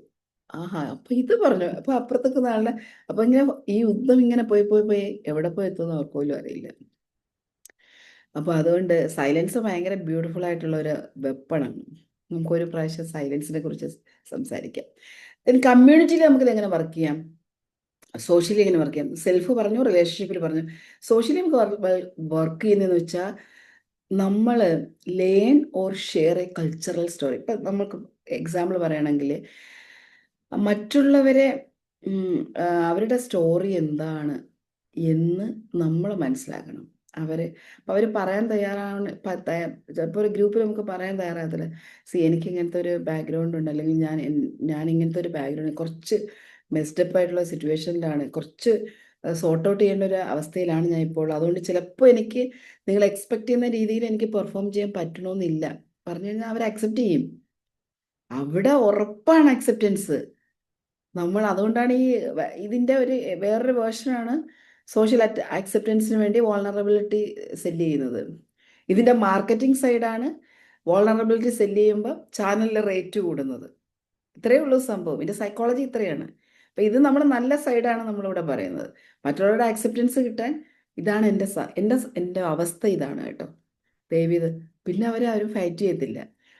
ആഹാ അപ്പൊ ഇത് പറഞ്ഞു, അപ്പൊ അപ്പുറത്തേക്ക് നാളെ, അപ്പൊ ഇങ്ങനെ ഈ യുദ്ധം ഇങ്ങനെ പോയി പോയി പോയി എവിടെ പോയി എത്തുമെന്ന് അവർക്ക് പോലും അറിയില്ല. അപ്പൊ അതുകൊണ്ട് സൈലൻസ് ഭയങ്കര ബ്യൂട്ടിഫുൾ ആയിട്ടുള്ള ഒരു വെപ്പണാണ്. നമുക്കൊരു പ്രാവശ്യം സൈലൻസിനെ കുറിച്ച് സംസാരിക്കാം. കമ്മ്യൂണിറ്റിയിൽ നമുക്കിത് എങ്ങനെ വർക്ക് ചെയ്യാം, സോഷ്യലി എങ്ങനെ വർക്ക് ചെയ്യാം. സെൽഫ് പറഞ്ഞു, റിലേഷൻഷിപ്പിൽ പറഞ്ഞു. സോഷ്യലി നമുക്ക് വർക്ക് ചെയ്യുന്നതെന്ന് വെച്ചാൽ നമ്മൾ learn or share A cultural story. ഇപ്പം നമുക്ക് എക്സാമ്പിൾ പറയുകയാണെങ്കിൽ മറ്റുള്ളവരെ അവരുടെ സ്റ്റോറി എന്താണ് എന്ന് നമ്മൾ മനസ്സിലാക്കണം. അവർ പറയാൻ തയ്യാറാണ്, ചിലപ്പോൾ ഒരു ഗ്രൂപ്പിൽ നമുക്ക് പറയാൻ തയ്യാറാകത്തില്ല. എനിക്ക് ഇങ്ങനത്തെ ഒരു ബാക്ക്ഗ്രൗണ്ട് ഉണ്ട്, അല്ലെങ്കിൽ ഞാൻ ഇങ്ങനത്തെ ഒരു ബാക്ക്ഗ്രൗണ്ട് കുറച്ച് മെസ്ഡപ്പ് ആയിട്ടുള്ള സിറ്റുവേഷനിലാണ്, കുറച്ച് സോർട്ട് ഔട്ട് ചെയ്യേണ്ട ഒരു അവസ്ഥയിലാണ് ഞാൻ ഇപ്പോൾ. അതുകൊണ്ട് ചിലപ്പോൾ എനിക്ക് നിങ്ങൾ എക്സ്പെക്ട് ചെയ്യുന്ന രീതിയിൽ എനിക്ക് പെർഫോം ചെയ്യാൻ പറ്റണമെന്നില്ല. പറഞ്ഞു കഴിഞ്ഞാൽ അവർ അക്സെപ്റ്റ് ചെയ്യും. അവിടെ ഉറപ്പാണ് അക്സെപ്റ്റൻസ്. നമ്മൾ അതുകൊണ്ടാണ് ഇതിൻ്റെ ഒരു വേറൊരു വേർഷനാണ് സോഷ്യൽ അക്സെപ്റ്റൻസിന് വേണ്ടി വോൾണറബിലിറ്റി സെല്ല് ചെയ്യുന്നത്. ഇതിൻ്റെ മാർക്കറ്റിംഗ് സൈഡാണ് വോൾണറബിലിറ്റി സെല്ല് ചെയ്യുമ്പോൾ ചാനലിലെ റേറ്റ് കൂടുന്നത്. ഇത്രയേ ഉള്ളൂ സംഭവം. ഇതിൻ്റെ സൈക്കോളജി ഇത്രയാണ്. അപ്പം ഇത് നമ്മൾ നല്ല സൈഡാണ് നമ്മളിവിടെ പറയുന്നത്. മറ്റുള്ളവരുടെ അക്സെപ്റ്റൻസ് കിട്ടാൻ ഇതാണ് എൻ്റെ അവസ്ഥ ഇതാണ് കേട്ടോ. ദയവിത് പിന്നെ അവരാരും ഫൈറ്റ് ചെയ്യത്തില്ല.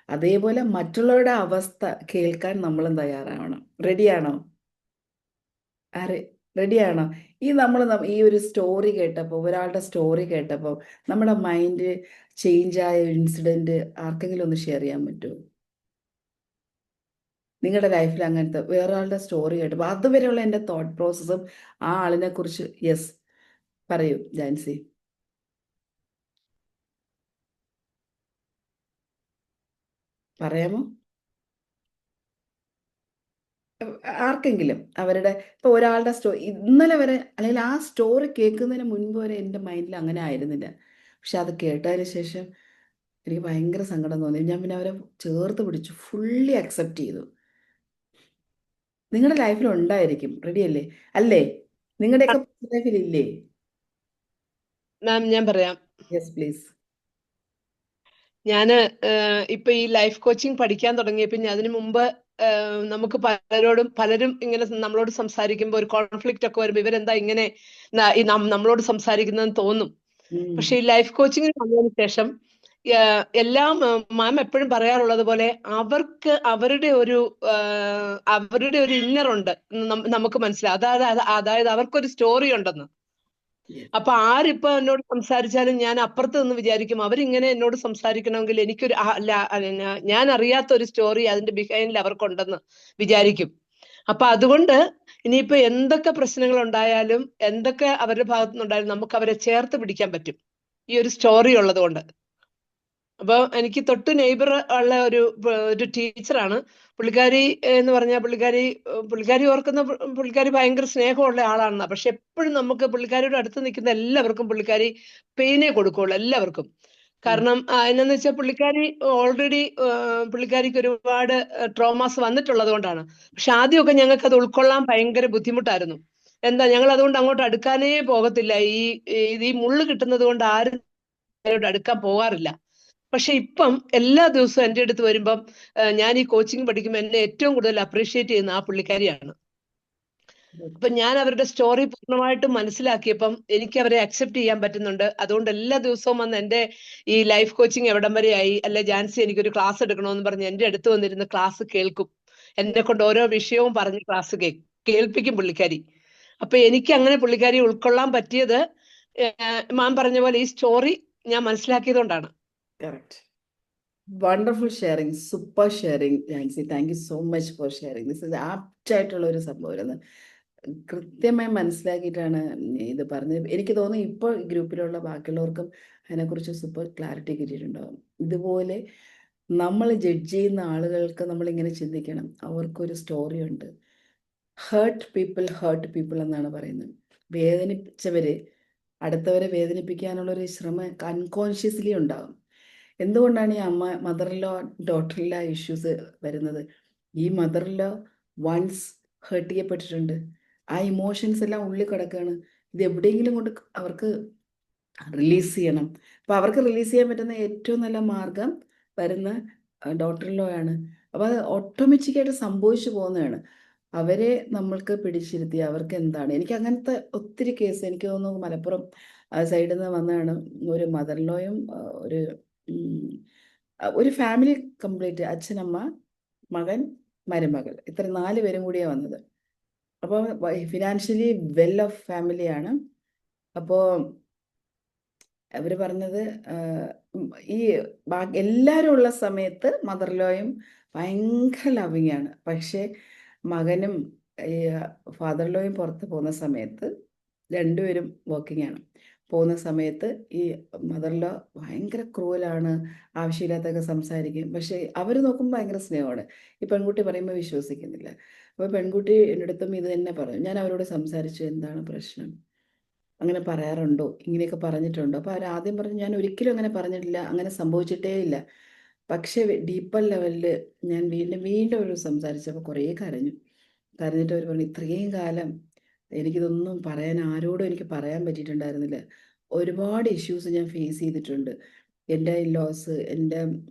അതേപോലെ മറ്റുള്ളവരുടെ അവസ്ഥ കേൾക്കാൻ നമ്മളും തയ്യാറാവണം. റെഡിയാണോ? റെഡിയാണോ? നമ്മൾ ഈ ഒരു സ്റ്റോറി കേട്ടപ്പോൾ, ഒരാളുടെ സ്റ്റോറി കേട്ടപ്പോൾ നമ്മുടെ മൈൻഡ് ചേഞ്ച് ആയ ഒരു ഇൻസിഡൻറ്റ് ആർക്കെങ്കിലും ഒന്ന് ഷെയർ ചെയ്യാൻ പറ്റുമോ? നിങ്ങളുടെ ലൈഫിൽ അങ്ങനത്തെ വേറൊരാളുടെ സ്റ്റോറി കേട്ടപ്പോൾ അതുവരെയുള്ള എൻ്റെ തോട്ട് പ്രോസസ്സും ആ ആളിനെ കുറിച്ച്. യെസ്, പറയൂ ജാൻസി. പറയാമോ? ആർക്കെങ്കിലും അവരുടെ ഇപ്പോൾ ഒരാളുടെ ഇന്നലെ വരെ അല്ലെങ്കിൽ ആ സ്റ്റോറി കേൾക്കുന്നതിന് മുൻപ് വരെ എൻ്റെ മൈൻഡിൽ അങ്ങനെ ആയിരുന്നില്ല. പക്ഷെ അത് കേട്ടതിന് ശേഷം എനിക്ക് ഭയങ്കര സങ്കടം തോന്നി. ഞാൻ പിന്നെ അവരെ ചേർത്ത് പിടിച്ചു, ഫുള്ളി അക്സെപ്റ്റ് ചെയ്തു. നിങ്ങളുടെ ലൈഫിൽ ഉണ്ടായിരിക്കും. റെഡിയല്ലേ? അല്ലേ? നിങ്ങളുടെയൊക്കെ ലൈഫിൽ ഇല്ലേ? മാം ഞാൻ പറയാം. Yes please. ഞാൻ ഇപ്പൊ ഈ ലൈഫ് കോച്ചിങ് പഠിക്കാൻ തുടങ്ങിയപ്പോൾ അതിനു മുമ്പ് നമുക്ക് പലരും ഇങ്ങനെ നമ്മളോട് സംസാരിക്കുമ്പോൾ ഒരു കോൺഫ്ലിക്റ്റ് ഒക്കെ വരുമ്പോൾ ഇവരെന്താ ഇങ്ങനെ നമ്മളോട് സംസാരിക്കുന്നതെന്ന് തോന്നും. പക്ഷെ ഈ ലൈഫ് കോച്ചിങ്ങിന് വന്നതിന് ശേഷം എല്ലാം മാം എപ്പോഴും പറയാറുള്ളത് പോലെ അവർക്ക് അവരുടെ ഒരു ഇന്നർ ഉണ്ട്, നമുക്ക് മനസ്സിലാവും. അതായത് അവർക്കൊരു സ്റ്റോറി ഉണ്ടെന്ന്. അപ്പൊ ആരിപ്പോ എന്നോട് സംസാരിച്ചാലും ഞാൻ അപ്പുറത്ത് നിന്ന് വിചാരിക്കും അവരിങ്ങനെ എന്നോട് സംസാരിക്കണമെങ്കിൽ എനിക്കൊരു ഞാൻ അറിയാത്ത ഒരു സ്റ്റോറി അതിന്റെ ബിഹൈൻഡിൽ അവർക്കുണ്ടെന്ന് വിചാരിക്കും. അപ്പൊ അതുകൊണ്ട് ഇനിയിപ്പോ എന്തൊക്കെ പ്രശ്നങ്ങൾ ഉണ്ടായാലും എന്തൊക്കെ അവരുടെ ഭാഗത്തു നിന്നുണ്ടായാലും നമുക്ക് അവരെ ചേർത്ത് പിടിക്കാൻ പറ്റും ഈ ഒരു സ്റ്റോറി ഉള്ളത് കൊണ്ട്. അപ്പൊ എനിക്ക് തൊട്ട് നെയ്ബർ ഉള്ള ഒരു ടീച്ചറാണ് പുള്ളിക്കാരി. എന്ന് പറഞ്ഞാൽ പുള്ളിക്കാരി ഓർക്കുന്ന പുള്ളിക്കാരി ഭയങ്കര സ്നേഹമുള്ള ആളാണെന്നാ. പക്ഷെ എപ്പോഴും നമുക്ക് പുള്ളിക്കാരിയുടെ അടുത്ത് നിൽക്കുന്ന എല്ലാവർക്കും പുള്ളിക്കാരി പെയിനെ കൊടുക്കുള്ളൂ, എല്ലാവർക്കും. കാരണം എന്നാന്ന് വെച്ചാൽ പുള്ളിക്കാരി ഓൾറെഡി പുള്ളിക്കാരിക്ക് ഒരുപാട് ട്രോമാസ് വന്നിട്ടുള്ളത് കൊണ്ടാണ്. പക്ഷെ ആദ്യമൊക്കെ ഞങ്ങൾക്ക് അത് ഉൾക്കൊള്ളാൻ ഭയങ്കര ബുദ്ധിമുട്ടായിരുന്നു. എന്താ, ഞങ്ങൾ അതുകൊണ്ട് അങ്ങോട്ട് അടുക്കാനേ പോകത്തില്ല. ഈ മുള്ളു കിട്ടുന്നത് കൊണ്ട് ആരും അടുക്കാൻ പോകാറില്ല. പക്ഷെ ഇപ്പം എല്ലാ ദിവസവും എൻ്റെ അടുത്ത് വരുമ്പം ഞാൻ ഈ കോച്ചിങ് പഠിക്കുമ്പോൾ എന്നെ ഏറ്റവും കൂടുതൽ അപ്രീഷിയേറ്റ് ചെയ്യുന്ന ആ പുള്ളിക്കാരിയാണ്. അപ്പൊ ഞാൻ അവരുടെ സ്റ്റോറി പൂർണ്ണമായിട്ടും മനസ്സിലാക്കിയപ്പം എനിക്ക് അവരെ അക്സെപ്റ്റ് ചെയ്യാൻ പറ്റുന്നുണ്ട്. അതുകൊണ്ട് എല്ലാ ദിവസവും വന്ന് എൻ്റെ ഈ ലൈഫ് കോച്ചിങ് എവിടം വരെയായി, അല്ലെ ജാൻസി എനിക്കൊരു ക്ലാസ് എടുക്കണമെന്ന് പറഞ്ഞ് എൻ്റെ അടുത്ത് വന്നിരുന്ന് ക്ലാസ് കേൾക്കും. എന്നെ കൊണ്ട് ഓരോ വിഷയവും പറഞ്ഞ് ക്ലാസ് കേൾപ്പിക്കും പുള്ളിക്കാരി. അപ്പൊ എനിക്ക് അങ്ങനെ പുള്ളിക്കാരി ഉൾക്കൊള്ളാൻ പറ്റിയത് മാം പറഞ്ഞ പോലെ ഈ സ്റ്റോറി ഞാൻ മനസ്സിലാക്കിയത് കൊണ്ടാണ്. Correct. Wonderful sharing, super sharing Jhansi. Thank you so much for sharing. This is apt ആയിട്ടുള്ള ഒരു സംഭവമായിരുന്നു. കൃത്യമായി മനസ്സിലാക്കിയിട്ടാണ് ഇത് പറഞ്ഞത്. എനിക്ക് തോന്നുന്നു ഇപ്പോൾ ഗ്രൂപ്പിലുള്ള ബാക്കിയുള്ളവർക്കും അതിനെക്കുറിച്ച് സൂപ്പർ ക്ലാരിറ്റി കിട്ടിയിട്ടുണ്ടാകും. ഇതുപോലെ നമ്മൾ ജഡ്ജ് ചെയ്യുന്ന ആളുകൾക്ക് നമ്മളിങ്ങനെ ചിന്തിക്കണം, അവർക്കൊരു സ്റ്റോറി ഉണ്ട്. ഹേർട്ട് പീപ്പിൾ എന്നാണ് പറയുന്നത്. വേദനിപ്പിച്ചവർ അടുത്തവരെ വേദനിപ്പിക്കാനുള്ളൊരു ശ്രമം അൺകോൺഷ്യസ്ലി ഉണ്ടാകും. എന്തുകൊണ്ടാണ് ഈ മദർ-ഇൻ-ലോ ഡോട്ടർ-ഇൻ-ലോ ഇഷ്യൂസ് വരുന്നത്? ഈ മദർ-ഇൻ-ലോ വൺസ് ഹേർട്ട് ചെയ്യപ്പെട്ടിട്ടുണ്ട്. ആ ഇമോഷൻസ് എല്ലാം ഉള്ളിൽ കിടക്കുകയാണ്. ഇത് എവിടെയെങ്കിലും കൊണ്ട് അവർക്ക് റിലീസ് ചെയ്യണം. അപ്പോൾ അവർക്ക് റിലീസ് ചെയ്യാൻ പറ്റുന്ന ഏറ്റവും നല്ല മാർഗം വരുന്ന ഡോട്ടർ-ഇൻ-ലോ ആണ്. അപ്പോൾ അത് ഓട്ടോമാറ്റിക്കായിട്ട് സംഭവിച്ചു പോകുന്നതാണ്. അവരെ നമ്മൾക്ക് പിടിച്ചിരുത്തി അവർക്ക് എന്താണ്, എനിക്ക് അങ്ങനത്തെ ഒത്തിരി കേസ് എനിക്ക് തോന്നുന്നു മലപ്പുറം സൈഡിൽ നിന്ന് വന്നതാണ്. ഒരു മദർ-ഇൻ-ലോയും ഒരു ഫാമിലി കംപ്ലീറ്റ്, അച്ഛനമ്മ മകൻ മരുമകൾ, ഇത്ര 4 പേരും കൂടിയാണ് വന്നത്. അപ്പോൾ ഫിനാൻഷ്യലി വെൽ ഓഫ് ഫാമിലിയാണ്. അപ്പോൾ അവർ പറഞ്ഞത് ഈ എല്ലാവരും ഉള്ള സമയത്ത് മദർ-ഇൻ-ലോയും ഭയങ്കര ലവിങ് ആണ്. പക്ഷേ മകനും ഈ ഫാദർ-ഇൻ-ലോയും പുറത്ത് പോകുന്ന സമയത്ത് രണ്ടുപേരും വർക്കിംഗ് ആണ്. പോകുന്ന സമയത്ത് ഈ മദർ-ഇൻ-ലോ ഭയങ്കര ക്രൂവലാണ്, ആവശ്യമില്ലാത്തൊക്കെ സംസാരിക്കും. പക്ഷേ അവർ നോക്കുമ്പോൾ ഭയങ്കര സ്നേഹമാണ്. ഈ പെൺകുട്ടി പറയുമ്പോൾ വിശ്വസിക്കുന്നില്ല. അപ്പോൾ പെൺകുട്ടി എൻ്റെ അടുത്തും ഇത് തന്നെ പറഞ്ഞു. ഞാൻ അവരോട് സംസാരിച്ചു, എന്താണ് പ്രശ്നം, അങ്ങനെ പറയാറുണ്ടോ, ഇങ്ങനെയൊക്കെ പറഞ്ഞിട്ടുണ്ടോ? അപ്പോൾ അവർ ആദ്യം പറഞ്ഞു, ഞാൻ ഒരിക്കലും അങ്ങനെ പറഞ്ഞിട്ടില്ല, അങ്ങനെ സംഭവിച്ചിട്ടേ ഇല്ല. പക്ഷേ ഡീപ്പർ ലെവലിൽ ഞാൻ വീണ്ടും വീണ്ടും അവർ സംസാരിച്ചപ്പോൾ കുറേ കരഞ്ഞു. കരഞ്ഞിട്ട് അവർ പറഞ്ഞു, ഇത്രയും കാലം എനിക്കിതൊന്നും പറയാൻ ആരോടും എനിക്ക് പറയാൻ പറ്റിയിട്ടുണ്ടായിരുന്നില്ല. ഒരുപാട് ഇഷ്യൂസ് ഞാൻ ഫേസ് ചെയ്തിട്ടുണ്ട്. എൻ്റെ ഇൻലോസ്, എൻ്റെ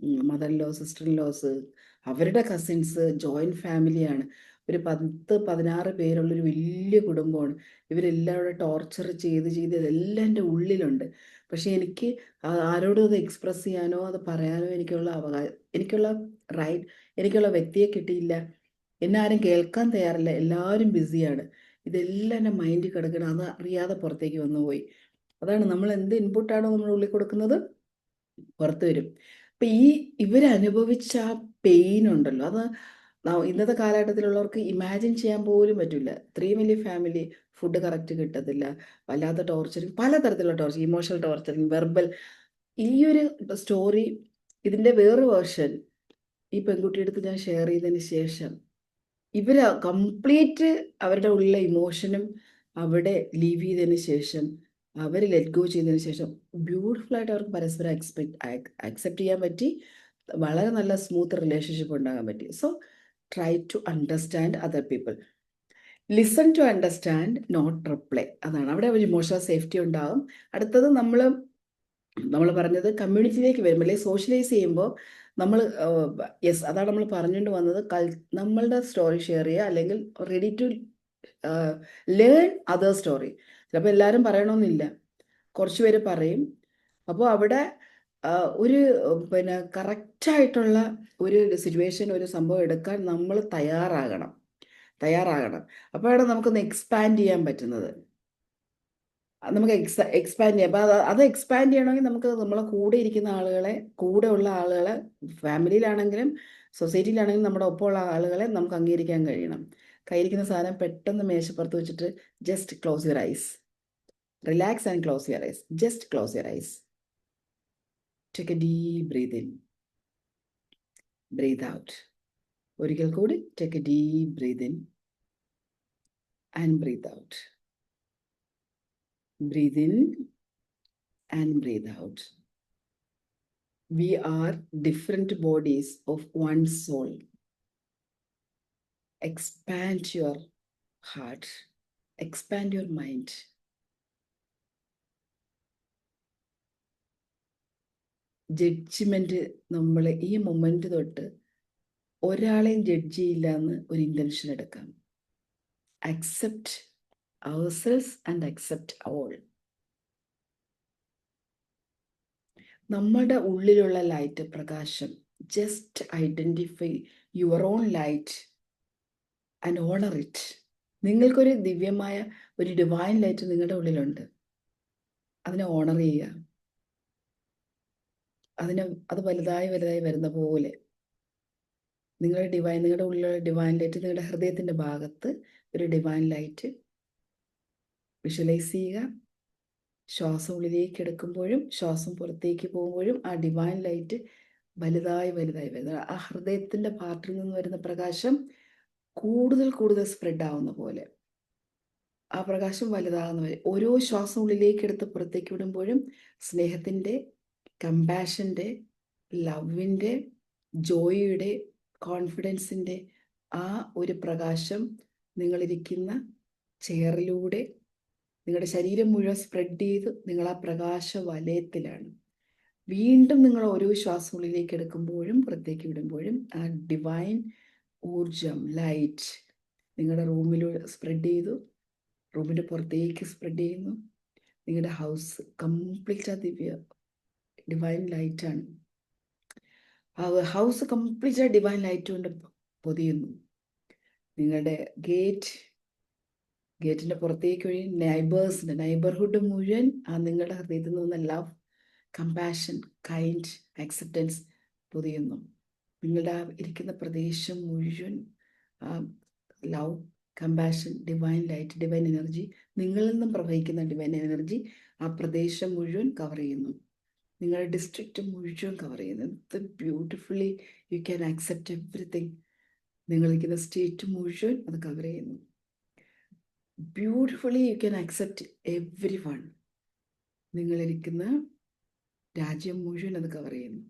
മദർ ഇൻലോ, സിസ്റ്റർ ഇൻലോസ്, അവരുടെ കസിൻസ്, ജോയിൻറ്റ് ഫാമിലിയാണ്. ഒരു 16 പേരുള്ളൊരു വലിയ കുടുംബമാണ്. ഇവരെല്ലാവരും ടോർച്ചർ ചെയ്ത് ഇതെല്ലാം എൻ്റെ ഉള്ളിലുണ്ട്. പക്ഷേ എനിക്ക് ആരോടും അത് എക്സ്പ്രസ് ചെയ്യാനോ അത് പറയാനോ എനിക്കുള്ള റൈറ്റ്, എനിക്കുള്ള വ്യക്തിയെ കിട്ടിയില്ല. എന്നെ ആരും കേൾക്കാൻ തയ്യാറില്ല. എല്ലാവരും ബിസിയാണ്. ഇതെല്ലാം എൻ്റെ മൈൻഡിൽ കിടക്കണം. അത് അറിയാതെ പുറത്തേക്ക് വന്നു പോയി. അതാണ്, നമ്മൾ എന്ത് ഇൻപുട്ടാണോ നമ്മുടെ ഉള്ളിൽ കൊടുക്കുന്നത്, പുറത്ത് വരും. അപ്പം ഇവരനുഭവിച്ച ആ പെയിൻ ഉണ്ടല്ലോ, അത് ഇന്നത്തെ കാലഘട്ടത്തിലുള്ളവർക്ക് ഇമാജിൻ ചെയ്യാൻ പോലും പറ്റില്ല. ഇത്രയും വലിയ ഫാമിലി, ഫുഡ് കറക്റ്റ് കിട്ടത്തില്ല, വല്ലാത്ത ടോർച്ചറിങ്, പലതരത്തിലുള്ള ടോർച്ചർ, ഇമോഷണൽ ടോർച്ചറിങ്, വെർബൽ. ഈ ഒരു സ്റ്റോറി, ഇതിൻ്റെ വേറെ വേർഷൻ ഈ പെൺകുട്ടിയുടെ അടുത്ത് ഞാൻ ഷെയർ ചെയ്തതിന് ശേഷം ഇവർ കംപ്ലീറ്റ് അവരുടെ ഉള്ളിലെ ഇമോഷനും അവിടെ ലീവ് ചെയ്തതിന് ശേഷം, അവർ ലെറ്റ് ഗോ ചെയ്തതിന് ശേഷം ബ്യൂട്ടിഫുൾ ആയിട്ട് അവർക്ക് പരസ്പരം അക്സെപ്റ്റ് ചെയ്യാൻ പറ്റി. വളരെ നല്ല സ്മൂത്ത് റിലേഷൻഷിപ്പ് ഉണ്ടാകാൻ പറ്റി. So try to understand other people, listen to understand, not reply. അതാണ് അവിടെ ഒരു ഇമോഷണൽ സേഫ്റ്റി ഉണ്ടാകും. അടുത്തത് നമ്മൾ പറഞ്ഞത് കമ്മ്യൂണിറ്റിയിലേക്ക് വരുമ്പോൾ, അല്ലെങ്കിൽ സോഷ്യലൈസ് ചെയ്യുമ്പോൾ നമ്മൾ യെസ്, അതാണ് നമ്മൾ പറഞ്ഞുകൊണ്ട് വന്നത്. നമ്മളുടെ സ്റ്റോറി ഷെയർ ചെയ്യുക, അല്ലെങ്കിൽ ready to learn other story. ചിലപ്പോൾ എല്ലാവരും പറയണമെന്നില്ല, കുറച്ച് പേര് പറയും. അപ്പോൾ അവിടെ ഒരു പിന്നെ കറക്റ്റായിട്ടുള്ള ഒരു സിറ്റുവേഷൻ, ഒരു സംഭവം എടുക്കാൻ നമ്മൾ തയ്യാറാകണം. അപ്പോഴാണ് നമുക്കൊന്ന് എക്സ്പാൻഡ് ചെയ്യാൻ പറ്റുന്നത്. നമുക്ക് എക്സ്പാൻഡ് ചെയ്യാം. അപ്പോൾ അത് എക്സ്പാൻഡ് ചെയ്യണമെങ്കിൽ നമുക്ക് നമ്മളെ കൂടെ ഇരിക്കുന്ന ആളുകളെ, കൂടെ ഉള്ള ആളുകളെ, ഫാമിലിയിലാണെങ്കിലും സൊസൈറ്റിയിലാണെങ്കിലും നമ്മുടെ ഒപ്പമുള്ള ആളുകളെ നമുക്ക് അംഗീകരിക്കാൻ കഴിയണം. കയ്യിരിക്കുന്ന സാധനം പെട്ടെന്ന് മേശപ്പുറത്ത് വെച്ചിട്ട് just close your eyes, relax and close your eyes, just close your eyes, take a deep breath in, breathe out. ഒരിക്കൽ കൂടി take a deep breath in and breathe out. Breathe in and breathe out. We are different bodies of one soul. Expand your heart, expand your mind. Judgement, നമ്മൾ ഈ moment തൊട്ട് ഒരാളെയും judge ചെയ്യില്ല എന്ന് ഒരു intention എടുക്കാം. Accept ourselves and accept all. നമ്മുടെ ഉള്ളിലുള്ള ലൈറ്റ്, പ്രകാശം, just identify your own light and owner it. നിങ്ങൾക്കൊരു ദിവ്യമായ ഒരു ഡിവൈൻ ലൈറ്റ് നിങ്ങളുടെ ഉള്ളിലുണ്ട്. അതിനെ ഓണർ ചെയ്യുക. അത് വലുതായി വരുന്ന പോലെ നിങ്ങളുടെ ഉള്ളിലുള്ള ഡിവൈൻ ലൈറ്റ്, നിങ്ങളുടെ ഹൃദയത്തിൻ്റെ ഭാഗത്ത് ഒരു ഡിവൈൻ ലൈറ്റ് വിഷ്വലൈസ് ചെയ്യുക. ശ്വാസം ഉള്ളിലേക്ക് എടുക്കുമ്പോഴും ശ്വാസം പുറത്തേക്ക് പോകുമ്പോഴും ആ ഡിവൈൻ ലൈറ്റ് വലുതായി വരുന്നത്, ആ ഹൃദയത്തിൻ്റെ പാർട്ടിൽ നിന്ന് വരുന്ന പ്രകാശം കൂടുതൽ സ്പ്രെഡ് ആവുന്ന പോലെ, ആ പ്രകാശം വലുതാകുന്ന വരെ ഓരോ ശ്വാസം ഉള്ളിലേക്ക് എടുത്ത് പുറത്തേക്ക് വിടുമ്പോഴും സ്നേഹത്തിൻ്റെ, കമ്പാഷൻ്റെ, ലവിൻ്റെ, ജോയിയുടെ, കോൺഫിഡൻസിൻ്റെ ആ ഒരു പ്രകാശം നിങ്ങളിരിക്കുന്ന ചെയറിലൂടെ നിങ്ങളുടെ ശരീരം മുഴുവൻ സ്പ്രെഡ് ചെയ്ത് നിങ്ങൾ ആ പ്രകാശ വലയത്തിലാണ്. വീണ്ടും നിങ്ങൾ ഓരോ ശ്വാസം ഉള്ളിലേക്ക് എടുക്കുമ്പോഴും പുറത്തേക്ക് വിടുമ്പോഴും ആ ഡിവൈൻ ഊർജം, ലൈറ്റ് നിങ്ങളുടെ റൂമിലൂടെ സ്പ്രെഡ് ചെയ്തു, റൂമിൻ്റെ പുറത്തേക്ക് സ്പ്രെഡ് ചെയ്യുന്നു. നിങ്ങളുടെ ഹൗസ് കംപ്ലീറ്റ് ആ ഡിവൈൻ ലൈറ്റാണ്. ആ ഹൗസ് കംപ്ലീറ്റ് ആ ഡിവൈൻ ലൈറ്റ് കൊണ്ട് പൊതിയുന്നു. നിങ്ങളുടെ ഗേറ്റിൻ്റെ പുറത്തേക്ക് വഴി നെയ്ബർഹുഡ് മുഴുവൻ ആ നിങ്ങളുടെ ഹൃദയത്തിൽ നിന്ന് ലവ്, കമ്പാഷൻ, കൈൻഡ്, അക്സെപ്റ്റൻസ് പൊതിയുന്നു. നിങ്ങളുടെ ആ ഇരിക്കുന്ന പ്രദേശം മുഴുവൻ love, compassion, divine light, divine energy, നിങ്ങളിൽ നിന്നും പ്രവഹിക്കുന്ന ഡിവൈൻ എനർജി ആ പ്രദേശം മുഴുവൻ കവർ ചെയ്യുന്നു. നിങ്ങളുടെ ഡിസ്ട്രിക്റ്റ് മുഴുവൻ കവർ ചെയ്യുന്നു. ഇത് beautifully you can accept everything. നിങ്ങളിരിക്കുന്ന സ്റ്റേറ്റ് മുഴുവൻ അത് കവർ ചെയ്യുന്നു. Beautifully you can accept every one. നിങ്ങളിരിക്കുന്ന രാജ്യം മുഴുവൻ അത് കവർ ചെയ്യുന്നു.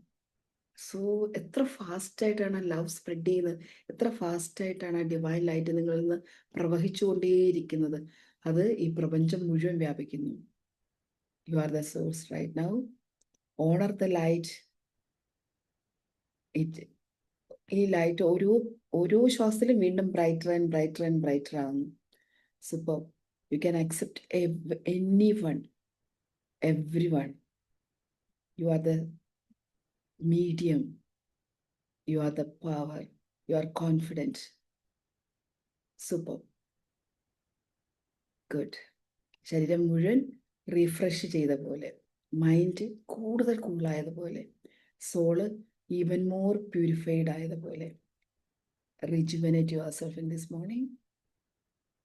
സോ എത്ര ഫാസ്റ്റായിട്ടാണ് ലവ് സ്പ്രെഡ് ചെയ്യുന്നത്, എത്ര ഫാസ്റ്റായിട്ടാണ് ആ ഡിവൈൻ ലൈറ്റ് നിങ്ങളിൽ നിന്ന് പ്രവഹിച്ചുകൊണ്ടേയിരിക്കുന്നത്. അത് ഈ പ്രപഞ്ചം മുഴുവൻ വ്യാപിക്കുന്നു. You are the source right now. Honour the light. ഈ ലൈറ്റ് ഓരോ ശ്വാസത്തിലും വീണ്ടും brighter and brighter and brighter ആകുന്നു. Super. You can accept any one, every one. You are the medium, you are the power, you are confident. Super. Good. ശരീരം മുഴുവൻ refresh ചെയ്ത പോലെ, mind കൂടുതൽ കൂളായതുപോലെ, സോള് ഈവൻ മോർ പ്യൂരിഫൈഡ് ആയതുപോലെ. Rejuvenate yourself in this morning.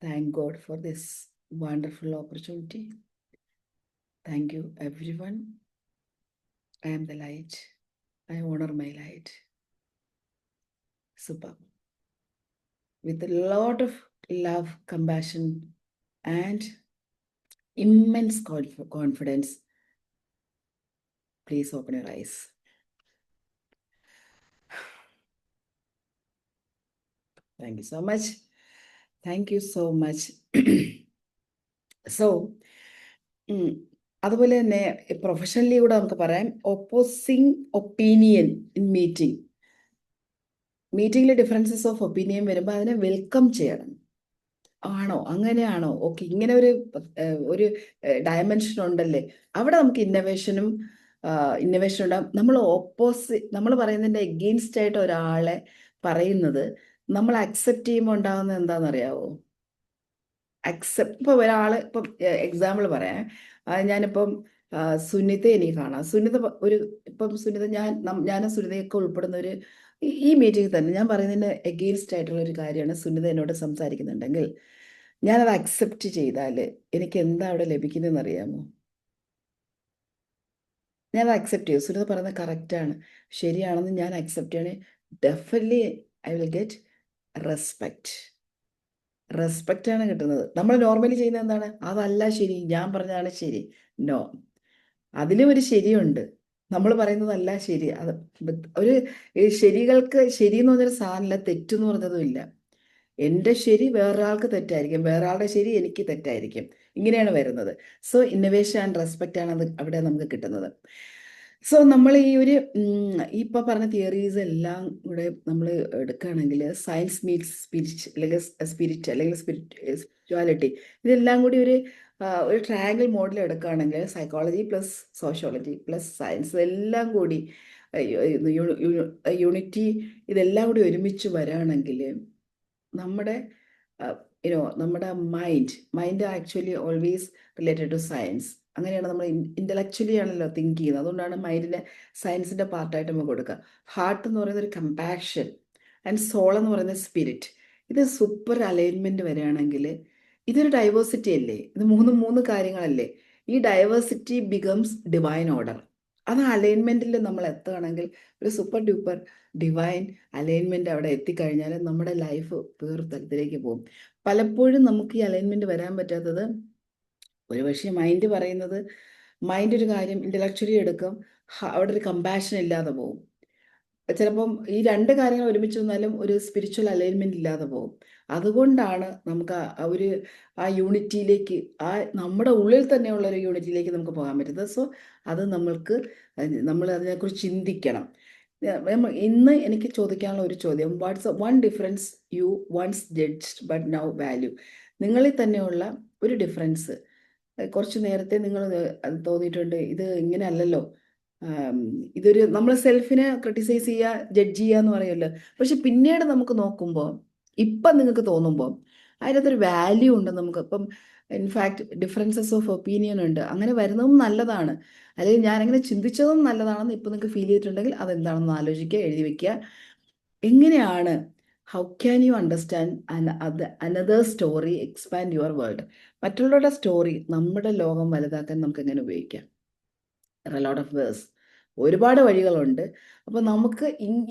Thank God for this wonderful opportunity. Thank you everyone. I am the light. I honor my light. Super. With a lot of love, compassion, and immense confidence, please open your eyes. Thank you so much. Thank you so much. So, അതുപോലെ തന്നെ professionally കൂടെ നമുക്ക് പറയാം, opposing opinion in meeting. മീറ്റിംഗിൽ differences of opinion വരുമ്പോൾ അതിനെ welcome ചെയ്യണം. ആണോ, അങ്ങനെയാണോ, ഓക്കെ, ഇങ്ങനെ ഒരു ഡയമെൻഷൻ ഉണ്ടല്ലേ, അവിടെ നമുക്ക് ഇന്നവേഷൻ ഉണ്ടാകും. നമ്മൾ പറയുന്നതിൻ്റെ എഗെയിൻസ്റ്റ് ആയിട്ട് ഒരാളെ പറയുന്നത് നമ്മൾ അക്സെപ്റ്റ് ചെയ്യുമ്പോൾ ഉണ്ടാകുന്നത് എന്താണെന്നറിയാവോ? ഇപ്പോൾ ഇപ്പം എക്സാമ്പിൾ പറയാം. ഞാനിപ്പം സുനിത എനിക്ക് കാണാം. സുനിത സുനിത ഞാനും സുനിതയൊക്കെ ഉൾപ്പെടുന്ന ഈ മീറ്റിംഗ് തന്നെ ഞാൻ പറയുന്നതിന് എഗെയിൻസ്റ്റ് ആയിട്ടുള്ള ഒരു കാര്യമാണ് സുനിത എന്നോട് സംസാരിക്കുന്നുണ്ടെങ്കിൽ ഞാനത് അക്സെപ്റ്റ് ചെയ്താൽ എനിക്ക് എന്താ അവിടെ ലഭിക്കുന്നതെന്ന് അറിയാമോ? ഞാനത് അക്സെപ്റ്റ് ചെയ്യും. സുനിത പറയുന്നത് കറക്റ്റാണ്, ശരിയാണെന്ന് ഞാൻ അക്സെപ്റ്റ് ചെയ്യണേ, definitely I will get respect ആണ് കിട്ടുന്നത്. നമ്മൾ നോർമലി ചെയ്യുന്നത് എന്താണ്? അതല്ല ശരി, ഞാൻ പറഞ്ഞതാണ് ശരി. നോ, അതിലും ഒരു ശരിയുണ്ട്. നമ്മൾ പറയുന്നതല്ല ശരി. അത് ഒരു ശരികൾക്ക് ശരി എന്ന് പറഞ്ഞൊരു സാധനമില്ല, തെറ്റെന്ന് പറഞ്ഞതും ഇല്ല. എൻ്റെ ശരി വേറൊരാൾക്ക് തെറ്റായിരിക്കും, വേറെ ആളുടെ ശരി എനിക്ക് തെറ്റായിരിക്കും. ഇങ്ങനെയാണ് വരുന്നത്. സോ ഇന്നവേഷൻ ആൻഡ് റെസ്പെക്റ്റ് ആണ് അത് അവിടെ നമുക്ക് കിട്ടുന്നത്. സോ നമ്മൾ ഇപ്പോൾ പറഞ്ഞ തിയറീസ് എല്ലാം കൂടെ നമ്മൾ എടുക്കുകയാണെങ്കിൽ സയൻസ് മീറ്റ്സ് സ്പിരിച്വാലിറ്റി, ഇതെല്ലാം കൂടി ഒരു ട്രയാങ്കിൾ മോഡൽ എടുക്കുകയാണെങ്കിൽ psychology plus sociology plus science ഇതെല്ലാം കൂടി യൂണിറ്റി, ഇതെല്ലാം കൂടി ഒരുമിച്ച് വരികയാണെങ്കിൽ നമ്മുടെ നമ്മുടെ mind actually always related two science. അങ്ങനെയാണ് നമ്മൾ ഇൻ്റലക്ച്വലി ആണല്ലോ തിങ്ക് ചെയ്യുന്നത്. അതുകൊണ്ടാണ് മൈൻഡിനെ സയൻസിൻ്റെ പാർട്ടായിട്ട് നമുക്ക് കൊടുക്കുക. ഹാർട്ട് എന്ന് പറയുന്നത് ഒരു കമ്പാഷൻ ആൻഡ് സോൾ എന്ന് പറയുന്നത് സ്പിരിറ്റ്. ഇത് സൂപ്പർ അലൈൻമെൻറ്റ് വരികയാണെങ്കിൽ ഇതൊരു ഡൈവേഴ്സിറ്റി അല്ലേ? ഇത് മൂന്ന് കാര്യങ്ങളല്ലേ? ഈ ഡൈവേഴ്സിറ്റി ബിക്കംസ് ഡിവൈൻ ഓർഡർ. അത് അലൈൻമെൻറ്റിൽ നമ്മൾ എത്തുകയാണെങ്കിൽ ഒരു സൂപ്പർ ഡ്യൂപ്പർ ഡിവൈൻ അലൈൻമെൻറ്റ് അവിടെ എത്തിക്കഴിഞ്ഞാൽ നമ്മുടെ ലൈഫ് വേറെ തലത്തിലേക്ക് പോകും. പലപ്പോഴും നമുക്ക് ഈ അലൈൻമെൻറ്റ് വരാൻ പറ്റാത്തത് ഒരുപക്ഷെ മൈൻഡ് ഒരു കാര്യം ഇൻ്റലക്ച്വലി എടുക്കും, അവിടെ ഒരു കമ്പാഷൻ ഇല്ലാതെ പോകും. ചിലപ്പം ഈ രണ്ട് കാര്യങ്ങൾ ഒരുമിച്ച് വന്നാലും ഒരു സ്പിരിച്വൽ അലൈൻമെൻറ്റ് ഇല്ലാതെ പോകും. അതുകൊണ്ടാണ് നമുക്ക് ആ യൂണിറ്റിയിലേക്ക്, നമ്മുടെ ഉള്ളിൽ തന്നെയുള്ള ഒരു യൂണിറ്റിയിലേക്ക് നമുക്ക് പോകാൻ പറ്റുന്നത്. സോ അത് നമ്മൾ അതിനെക്കുറിച്ച് ചിന്തിക്കണം. ഇന്ന് എനിക്ക് ചോദിക്കാനുള്ള ഒരു ചോദ്യം, what's one difference you once judged but now value? നിങ്ങളിൽ തന്നെയുള്ള ഒരു ഡിഫറൻസ് കുറച്ച് നേരത്തെ നിങ്ങൾ തോന്നിയിട്ടുണ്ട്, ഇത് ഇങ്ങനെ അല്ലല്ലോ, നമ്മൾ സെൽഫിനെ ക്രിട്ടിസൈസ് ചെയ്യുക, ജഡ്ജ് ചെയ്യുക എന്ന് പറയുമല്ലോ. പക്ഷെ പിന്നീട് നമുക്ക് നോക്കുമ്പോൾ ഇപ്പം നിങ്ങൾക്ക് തോന്നുമ്പോൾ അതിനകത്തൊരു വാല്യൂ ഉണ്ട് നമുക്ക്. ഇപ്പം ഇൻഫാക്ട് ഡിഫറൻസസ് ഓഫ് ഒപ്പീനിയൻ ഉണ്ട്. അങ്ങനെ വരുന്നതും നല്ലതാണ്, അല്ലെങ്കിൽ ഞാനങ്ങനെ ചിന്തിച്ചതും നല്ലതാണെന്ന് ഇപ്പം നിങ്ങൾക്ക് ഫീൽ ചെയ്തിട്ടുണ്ടെങ്കിൽ അതെന്താണെന്ന് ആലോചിക്കുക, എഴുതി വയ്ക്കുക. എങ്ങനെയാണ്, how can you understand another story expand your world? മറ്റുള്ളവരുടെ സ്റ്റോറി നമ്മുടെ ലോകം വലുതാക്കാൻ നമുക്ക് എങ്ങനെ ഉപയോഗിക്കാം? Lot of ways. ഒരുപാട് വഴികളുണ്ട്. അപ്പോൾ നമുക്ക്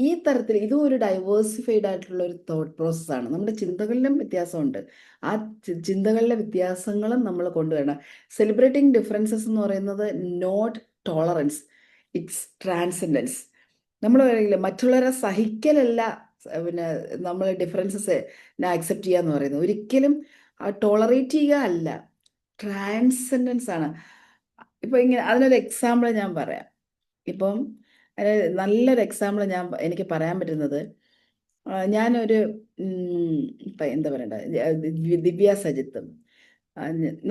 ഈ തരത്തിൽ ഇതും ഒരു ഡൈവേഴ്സിഫൈഡ് ആയിട്ടുള്ള ഒരു തോട്ട് പ്രോസസ്സാണ്. നമ്മുടെ ചിന്തകളിലും വ്യത്യാസമുണ്ട്. ആ ചിന്തകളിലെ വ്യത്യാസങ്ങളും നമ്മൾ കൊണ്ടുവരണം. സെലിബ്രേറ്റിംഗ് ഡിഫറൻസസ് എന്ന് പറയുന്നത് നോട്ട് ടോളറൻസ്, ഇറ്റ്സ് ട്രാൻസെൻഡൻസ്. നമ്മൾ പറയില്ല മറ്റുള്ളവരെ സഹിക്കലല്ല, പിന്നെ നമ്മൾ ഡിഫറൻസസ് ആക്സെപ്റ്റ് ചെയ്യുക എന്ന് പറയുന്നത്. ഒരിക്കലും ടോളറേറ്റ് ചെയ്യുക അല്ല, ട്രാൻസെൻഡൻസ് ആണ്. ഇപ്പൊ ഇങ്ങനെ അതിനൊരു എക്സാമ്പിൾ ഞാൻ പറയാം. ഇപ്പം നല്ലൊരു എക്സാമ്പിൾ എനിക്ക് പറയാൻ പറ്റുന്നത്, ഞാനൊരു ഇപ്പം എന്താ പറയണ്ട, ദിവ്യ സജിത്തും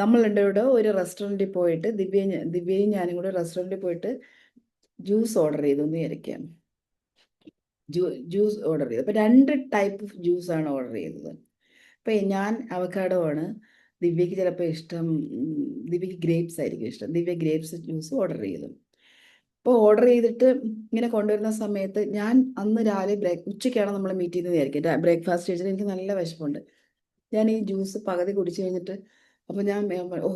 നമ്മൾ രണ്ടുകൂടെ ഒരു റെസ്റ്റോറൻറ്റിൽ പോയിട്ട് ദിവ്യയും ഞാനും കൂടെ റെസ്റ്റോറൻറ്റിൽ പോയിട്ട് ജ്യൂസ് ഓർഡർ ചെയ്തു എന്ന് വിചാരിക്കാം. ജ്യൂസ് ഓർഡർ ചെയ്തു. അപ്പം 2 ടൈപ്പ് ജ്യൂസാണ് ഓർഡർ ചെയ്തത്. അപ്പം ഞാൻ അവക്കാഡോ ആണ്, ദിവ്യക്ക് ചിലപ്പോൾ ഇഷ്ടം, ദിവ്യക്ക് ഗ്രേപ്സ് ആയിരിക്കും ഇഷ്ടം. ദിവ്യ ഗ്രേപ്സ് ജ്യൂസ് ഓർഡർ ചെയ്തു. അപ്പോൾ ഓർഡർ ചെയ്തിട്ട് ഇങ്ങനെ കൊണ്ടുവരുന്ന സമയത്ത് ഞാൻ അന്ന് രാവിലെ ഉച്ചയ്ക്കാണ് നമ്മൾ മീറ്റ് ചെയ്തത് വിചാരിക്കും. ബ്രേക്ക്ഫാസ്റ്റ് കഴിച്ചിട്ട് എനിക്ക് നല്ല വിശപ്പുണ്ട്. ഞാൻ ഈ ജ്യൂസ് പകുതി കുടിച്ച് കഴിഞ്ഞിട്ട് അപ്പോൾ ഞാൻ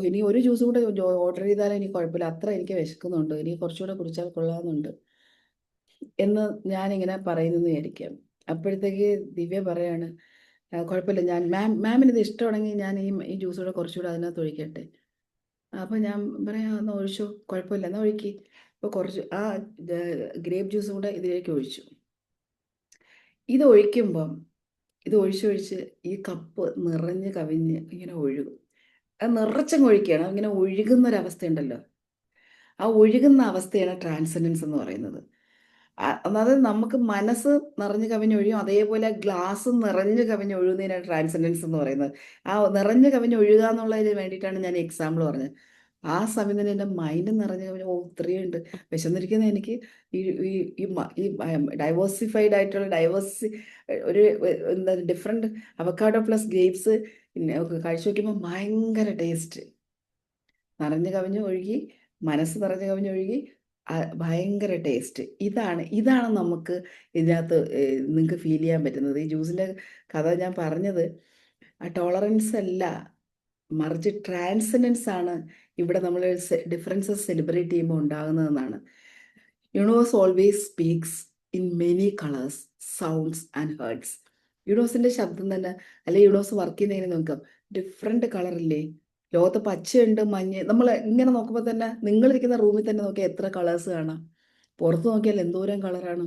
ഇനി ഒരു ജ്യൂസ് കൂടെ ഓർഡർ ചെയ്താലും എനിക്ക് കുഴപ്പമില്ല, അത്ര എനിക്ക് വിശക്കുന്നുണ്ട്, ഇനി കുറച്ചുകൂടെ കുടിച്ചാൽ കൊള്ളാമെന്നുണ്ട് എന്ന് ഞാനിങ്ങനെ പറയുന്നെന്ന് വിചാരിക്കാം. അപ്പോഴത്തേക്ക് ദിവ്യ പറയാണ്, കുഴപ്പമില്ല, മാമിന് ഇത് ഇഷ്ടമാണെങ്കിൽ ഞാൻ ഈ ജ്യൂസ് കൂടെ കുറച്ചുകൂടെ അതിനകത്ത് ഒഴിക്കട്ടെ. അപ്പോൾ ഞാൻ പറയാം, എന്നാൽ ഒഴിച്ചോ, കുഴപ്പമില്ല, എന്നാൽ ഒഴിക്കി. അപ്പോൾ കുറച്ച് ആ ഗ്രേപ്പ് ജ്യൂസും കൂടെ ഇതിലേക്ക് ഒഴിച്ചു. ഇത് ഒഴിക്കുമ്പം ഇത് ഒഴിച്ചൊഴിച്ച് ഈ കപ്പ് നിറഞ്ഞ് കവിഞ്ഞ് ഇങ്ങനെ ഒഴുകും. അത് നിറച്ചങ്ങ് ഒഴിക്കുകയാണ്, ഇങ്ങനെ ഒഴുകുന്നൊരവസ്ഥയുണ്ടല്ലോ. ആ ഒഴുകുന്ന അവസ്ഥയാണ് ട്രാൻസെൻഡൻസ് എന്ന് പറയുന്നത്. അതായത് നമുക്ക് മനസ്സ് നിറഞ്ഞ് കവിഞ്ഞൊഴിയും, അതേപോലെ ഗ്ലാസ് നിറഞ്ഞ് കവിഞ്ഞൊഴുകുന്നതിനാണ് ട്രാൻസെൻഡൻസ് എന്ന് പറയുന്നത്. ആ നിറഞ്ഞ് കവിഞ്ഞൊഴുകുക എന്നുള്ളതിന് വേണ്ടിയിട്ടാണ് ഞാൻ എക്സാമ്പിൾ പറഞ്ഞത്. ആ സമയം തന്നെ എൻ്റെ മൈൻഡ് നിറഞ്ഞ് കവിഞ്ഞ് ഇത്രയുണ്ട് വിശന്നിരിക്കുന്ന എനിക്ക് ഈ ഈ ഈ ഈ ഡൈവേഴ്സിഫൈഡ് ആയിട്ടുള്ള ഒരു എന്താ ഡിഫറെൻറ്റ് അവക്കാഡോ പ്ലസ് ഗ്രേപ്സ് കഴിച്ചു നോക്കുമ്പോൾ ഭയങ്കര ടേസ്റ്റ്. നിറഞ്ഞു കവിഞ്ഞ് ഒഴുകി, മനസ്സ് നിറഞ്ഞു കവിഞ്ഞ് ഒഴുകി, ഭയങ്കര ടേസ്റ്റ്. ഇതാണ് നമുക്ക് ഇതിനകത്ത് നിങ്ങൾക്ക് ഫീൽ ചെയ്യാൻ പറ്റുന്നത്. ഈ ജ്യൂസിൻ്റെ കഥ ഞാൻ പറഞ്ഞത് ടോളറൻസ് അല്ല, മറിച്ച് ട്രാൻസെൻഡൻസ് ആണ് ഇവിടെ നമ്മൾ ഡിഫറൻസസ് സെലിബ്രേറ്റ് ചെയ്യുമ്പോൾ ഉണ്ടാകുന്നതെന്നാണ്. Universe always speaks in many colours, sounds and hearts. യൂണിവേഴ്സിൻ്റെ ശബ്ദം തന്നെ, അല്ലെങ്കിൽ യൂണിവേഴ്സ് വർക്ക് ചെയ്യുന്നതിനെ നോക്കാം, ഡിഫറെൻറ്റ് കളറില്ലേ ലോകത്ത്. പച്ചയുണ്ട്, മഞ്ഞ്. നമ്മൾ ഇങ്ങനെ നോക്കുമ്പോൾ തന്നെ, നിങ്ങളിരിക്കുന്ന റൂമിൽ തന്നെ നോക്കിയാൽ എത്ര കളേഴ്സ് കാണാം. പുറത്ത് നോക്കിയാൽ എന്തോരം കളറാണ്.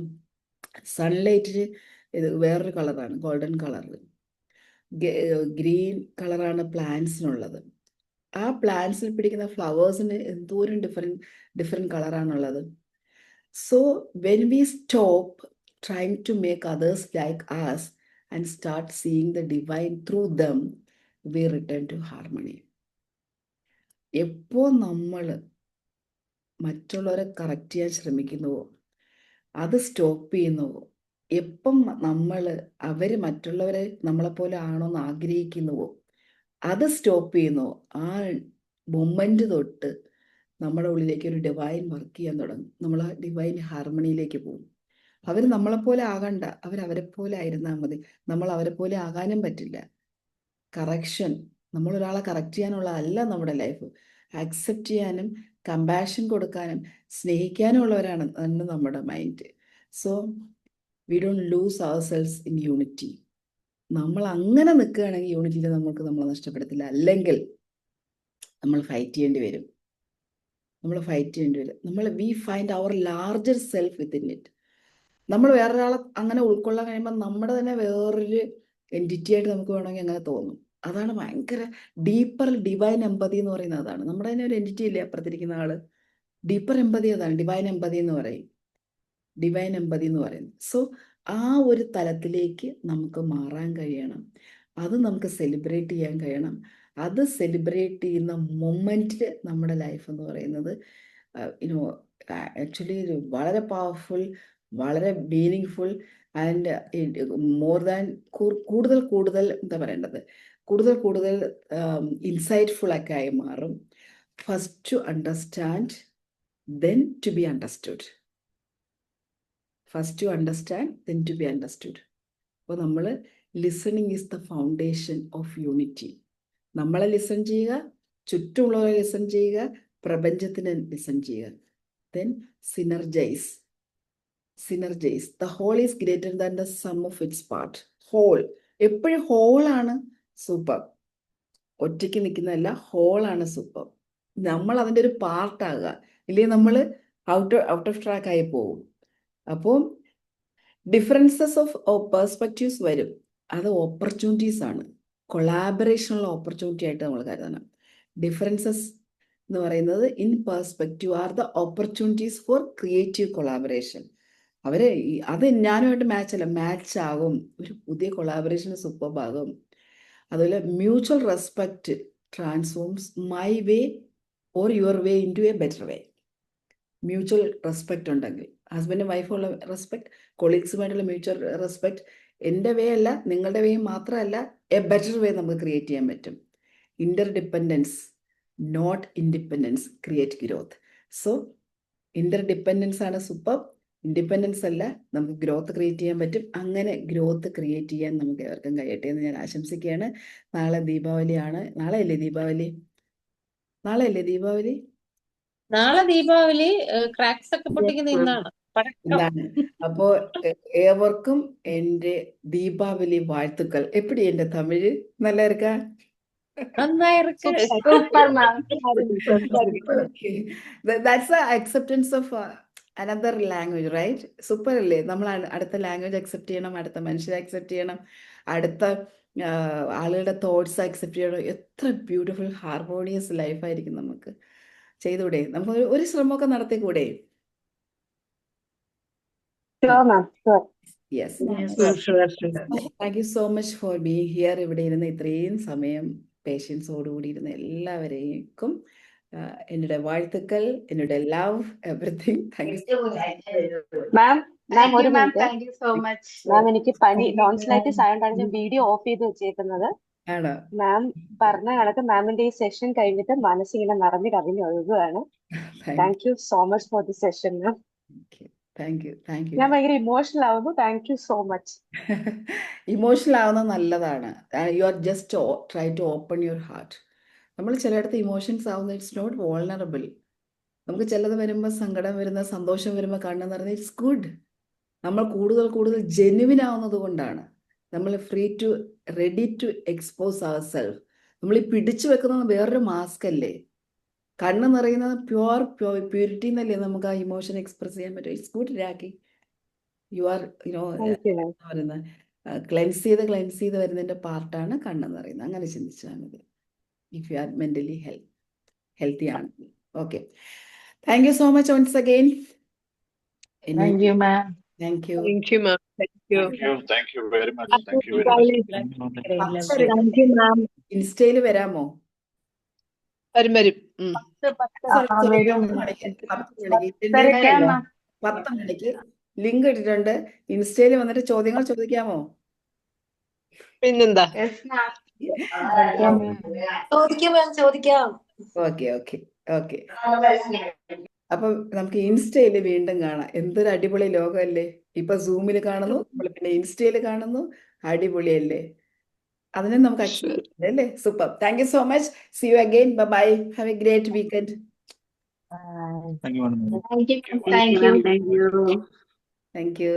സൺലൈറ്റിന് ഇത് വേറൊരു കളറാണ്, ഗോൾഡൻ കളർ. ഗ്രീൻ കളറാണ് പ്ലാന്റ്സിനുള്ളത്. ആ പ്ലാന്റ്സിൽ പിടിക്കുന്ന ഫ്ലവേഴ്സിന് എന്തോരം ഡിഫറെൻറ്റ് കളറാണുള്ളത്. So when we stop trying to make others like us and start seeing the divine through them, we return to harmony. എപ്പോൾ നമ്മൾ മറ്റുള്ളവരെ കറക്റ്റ് ചെയ്യാൻ ശ്രമിക്കുന്നുവോ, അത് സ്റ്റോപ്പ് ചെയ്യുന്നുവോ, എപ്പം നമ്മൾ മറ്റുള്ളവരെ നമ്മളെപ്പോലെ ആണോന്ന് ആഗ്രഹിക്കുന്നുവോ, അത് സ്റ്റോപ്പ് ചെയ്യുന്നുവോ, ആ മൊമെൻ്റ് തൊട്ട് നമ്മുടെ ഉള്ളിലേക്ക് ഒരു ഡിവൈൻ വർക്ക് ചെയ്യാൻ തുടങ്ങും. നമ്മൾ ആ ഡിവൈൻ ഹാർമണിയിലേക്ക് പോകും. അവർ നമ്മളെപ്പോലെ ആകണ്ട, അവരെ പോലെ ആയിരുന്നാൽ മതി. നമ്മൾ അവരെ പോലെ ആകാനും പറ്റില്ല. കറക്ഷൻ, നമ്മളൊരാളെ കറക്റ്റ് ചെയ്യാനുള്ളതല്ല നമ്മുടെ ലൈഫ്. ആക്സെപ്റ്റ് ചെയ്യാനും കമ്പാഷൻ കൊടുക്കാനും സ്നേഹിക്കാനും ഉള്ളവരാണ് നമ്മുടെ mind. So we don't lose ourselves in unity. നമ്മൾ അങ്ങനെ നിൽക്കുകയാണെങ്കിൽ യൂണിറ്റിയിൽ നമ്മളെ നഷ്ടപ്പെടുത്തില്ല. അല്ലെങ്കിൽ നമ്മൾ ഫൈറ്റ് ചെയ്യേണ്ടി വരും. We find our larger self within it. നമ്മൾ വേറൊരാളെ അങ്ങനെ ഉൾക്കൊള്ളാൻ കഴിയുമ്പോൾ നമ്മുടെ തന്നെ വേറൊരു എൻറ്റിറ്റി ആയിട്ട് നമുക്ക് വേണമെങ്കിൽ അങ്ങനെ തോന്നും. അതാണ് ഭയങ്കര ഡീപ്പർ ഡിവൈൻ എമ്പതി എന്ന് പറയുന്നത്. അതാണ് നമ്മുടെ തന്നെ ഒരു എൻറ്റിറ്റി ഇല്ലേ അപ്പുറത്തിരിക്കുന്ന ആള്. ഡീപ്പർ എമ്പതി അതാണ്, ഡിവൈൻ എമ്പതി എന്ന് പറയും. സോ ആ ഒരു തലത്തിലേക്ക് നമുക്ക് മാറാൻ കഴിയണം. അത് നമുക്ക് സെലിബ്രേറ്റ് ചെയ്യാൻ കഴിയണം. അത് സെലിബ്രേറ്റ് ചെയ്യുന്ന മൊമെൻറ്റിൽ നമ്മുടെ ലൈഫ് എന്ന് പറയുന്നത് ആക്ച്വലി വളരെ പവർഫുൾ, വളരെ മീനിങ് ആൻഡ് മോർ ദാൻ കൂടുതൽ എന്താ പറയേണ്ടത്, കൂടുതൽ ഇൻസൈറ്റ്ഫുൾ ഒക്കെ ആയി മാറും. First to understand, then to be understood. അപ്പോൾ നമ്മൾ listening is the foundation of unity. നമ്മളെ ലിസൺ ചെയ്യുക, ചുറ്റുമുള്ളവരെ ലിസൺ ചെയ്യുക, പ്രപഞ്ചത്തിനെ ലിസൺ ചെയ്യുക. then synergize. The whole is greater than the sum of its part. Whole എപ്പോഴും ഹോളാണ് സൂപ്പർ. ഒറ്റയ്ക്ക് നിൽക്കുന്നതല്ല, ഹോളാണ് സൂപ്പർ. നമ്മൾ അതിൻ്റെ ഒരു പാർട്ടാകുക, ഇല്ലെങ്കിൽ നമ്മൾ ഔട്ട് ഓഫ് ട്രാക്ക് ആയി പോകും. അപ്പോൾ ഡിഫറൻസസ് ഓഫ് പെർസ്പെക്റ്റീവ്സ് വരും, അത് ഓപ്പർച്യൂണിറ്റീസ് ആണ്. കൊളാബറേഷനുള്ള ഓപ്പർച്യൂണിറ്റി ആയിട്ട് നമ്മൾ കരുതണം. ഡിഫറൻസസ് എന്ന് പറയുന്നത് in perspective are the opportunities for creative collaboration. അത് ഞാനുമായിട്ട് മാച്ച് ആകും, ഒരു പുതിയ കൊളാബറേഷൻ സൂപ്പർബാകും. അതുപോലെ mutual respect transforms my way or your way into a better way. Mutual respect ഉണ്ടെങ്കിൽ, ഹസ്ബൻഡും വൈഫുള്ള റെസ്പെക്ട്, കൊളീഗ്സുമായിട്ടുള്ള മ്യൂച്വൽ റെസ്പെക്ട്, എൻ്റെ വേ അല്ല നിങ്ങളുടെ വേ മാത്രമല്ല, എ ബെറ്റർ വേ നമുക്ക് ക്രിയേറ്റ് ചെയ്യാൻ പറ്റും. Interdependence not independence create growth. So interdependence ആണ് സൂപ്പർ, ഇൻഡിപെൻഡൻസ് അല്ല, നമുക്ക് ഗ്രോത്ത് ക്രിയേറ്റ് ചെയ്യാൻ പറ്റും. അങ്ങനെ ഗ്രോത്ത് ക്രിയേറ്റ് ചെയ്യാൻ നമുക്ക് എവർക്കും കഴിയട്ടെ എന്ന് ഞാൻ ആശംസിക്കുകയാണ്. നാളെ ദീപാവലിയാണ്. നാളെയല്ലേ ദീപാവലി? നാളെ ദീപാവലി, ക്രാക്സ് ഒക്കെ പൊട്ടിക്കുന്ന ഇന്നാണ്. എന്താണ്? അപ്പോ ഏവർക്കും എൻ്റെ ദീപാവലി വാഴ്ത്തുക്കൾ. എപ്പിടി എൻ്റെ തമിഴ് നല്ല இருக்கா? നന്നായിருக்கு. That's the acceptance of another language, right? Super അല്ലേ? നമ്മൾ അടുത്ത ലാംഗ്വേജ് അക്സെപ്റ്റ് ചെയ്യണം, അടുത്ത മനുഷ്യരെ അക്സെപ്റ്റ് ചെയ്യണം, അടുത്ത ആളുകളുടെ തോട്ട്സ് അക്സെപ്റ്റ് ചെയ്യണം. എത്ര ബ്യൂട്ടിഫുൾ ഹാർമോണിയസ് ലൈഫായിരിക്കും നമുക്ക്. ചെയ്തൂടെ? നമുക്ക് ഒരു ശ്രമമൊക്കെ നടത്തിക്കൂടെ? Yes. Thank you so much for being here. ഇവിടെ ഇരുന്ന് ഇത്രയും സമയം പേഷ്യൻസോടുകൂടി ഇരുന്ന എല്ലാവരേക്കും என்னோட வாழ்த்துக்கள், என்னோட ലവ്, എവറിത്തിങ്. താങ്ക് യു മാം. ഒരു താങ്ക് യു സോ മച്ച്. മാം, എനിക്ക് പനി ടോൺസിലൈറ്റിസ് ആയതുകൊണ്ടാണ് ഞാൻ വീഡിയോ ഓഫ് ചെയ്ത് വെച്ചേക്കുന്നത്. ആണോ? മാം പറഞ്ഞ കണക്ക് മാമിന്റെ ഈ സെഷൻ കഴിഞ്ഞിട്ട് മനസ്സിങ്ങനെ നിറഞ്ഞു കവിഞ്ഞ് ഒഴുകുകയാണ്. Thank you so much for the session ma'am. Thank you. ഞാൻ ഭയങ്കര ഇമോഷണൽ ആവുന്നു. Thank you so much. Emotional ആവുന്നത് നല്ലതാണ്. You are just try to open your heart. നമ്മൾ ചിലയിടത്ത് ഇമോഷൻസ് ആവുന്നത് ഇറ്റ്സ് നോട്ട് വോൾണറബിൾ. നമുക്ക് ചിലത് വരുമ്പോൾ സങ്കടം വരുന്ന, സന്തോഷം വരുമ്പോൾ കാണുന്നത് പറഞ്ഞാൽ ഇറ്റ്സ് ഗുഡ്. നമ്മൾ കൂടുതൽ ജെന്യുവിൻ ആവുന്നത് കൊണ്ടാണ്. നമ്മൾ ready to expose ourselves. നമ്മൾ ഈ പിടിച്ചു വെക്കുന്നത് വേറൊരു മാസ്ക് അല്ലേ? കണ്ണ് നിറയുന്നത് പ്യൂരിറ്റി എന്നല്ലേ നമുക്ക് ആ ഇമോഷൻ എക്സ്പ്രസ് ചെയ്യാൻ പറ്റും. It's good Rakhi. You are പറയുന്നത് ക്ലെൻസ് ചെയ്ത് വരുന്നതിൻ്റെ പാർട്ടാണ് കണ്ണ് നിറയുന്നത്. അങ്ങനെ ചിന്തിച്ചാൽ മതി. If you are mentally healthy ആണെങ്കിൽ. Okay, thank you so much once again. Thank you ma'am. Thank you. Thank you, ma'am. Thank you. Thank you very much. Thank you very much. Thank you മാം. ഇൻസ്റ്റയിൽ വരാമോ? വരും. വരും. 10 മണിക്ക് link ഇട്ടിട്ടുണ്ട്. ഇൻസ്റ്റയിൽ വന്നിട്ട് ചോദ്യങ്ങൾ ചോദിക്കാമോ? പിന്നെന്താ? ചോദിക്കാം. ഓക്കെ. അപ്പൊ നമുക്ക് ഇൻസ്റ്റയിൽ വീണ്ടും കാണാം. എന്തൊരു അടിപൊളി ലോകമല്ലേ? ഇപ്പൊ സൂമിൽ കാണുന്നു, നമ്മൾ പിന്നെ ഇൻസ്റ്റയിൽ കാണുന്നു. അടിപൊളിയല്ലേ? അതിനെ നമുക്ക് അക്സെപ്റ്റ് അല്ലേ? Super. Thank you so much. See you again. Bye. Have a great weekend. Thank you, madam. Thank you. Thank U.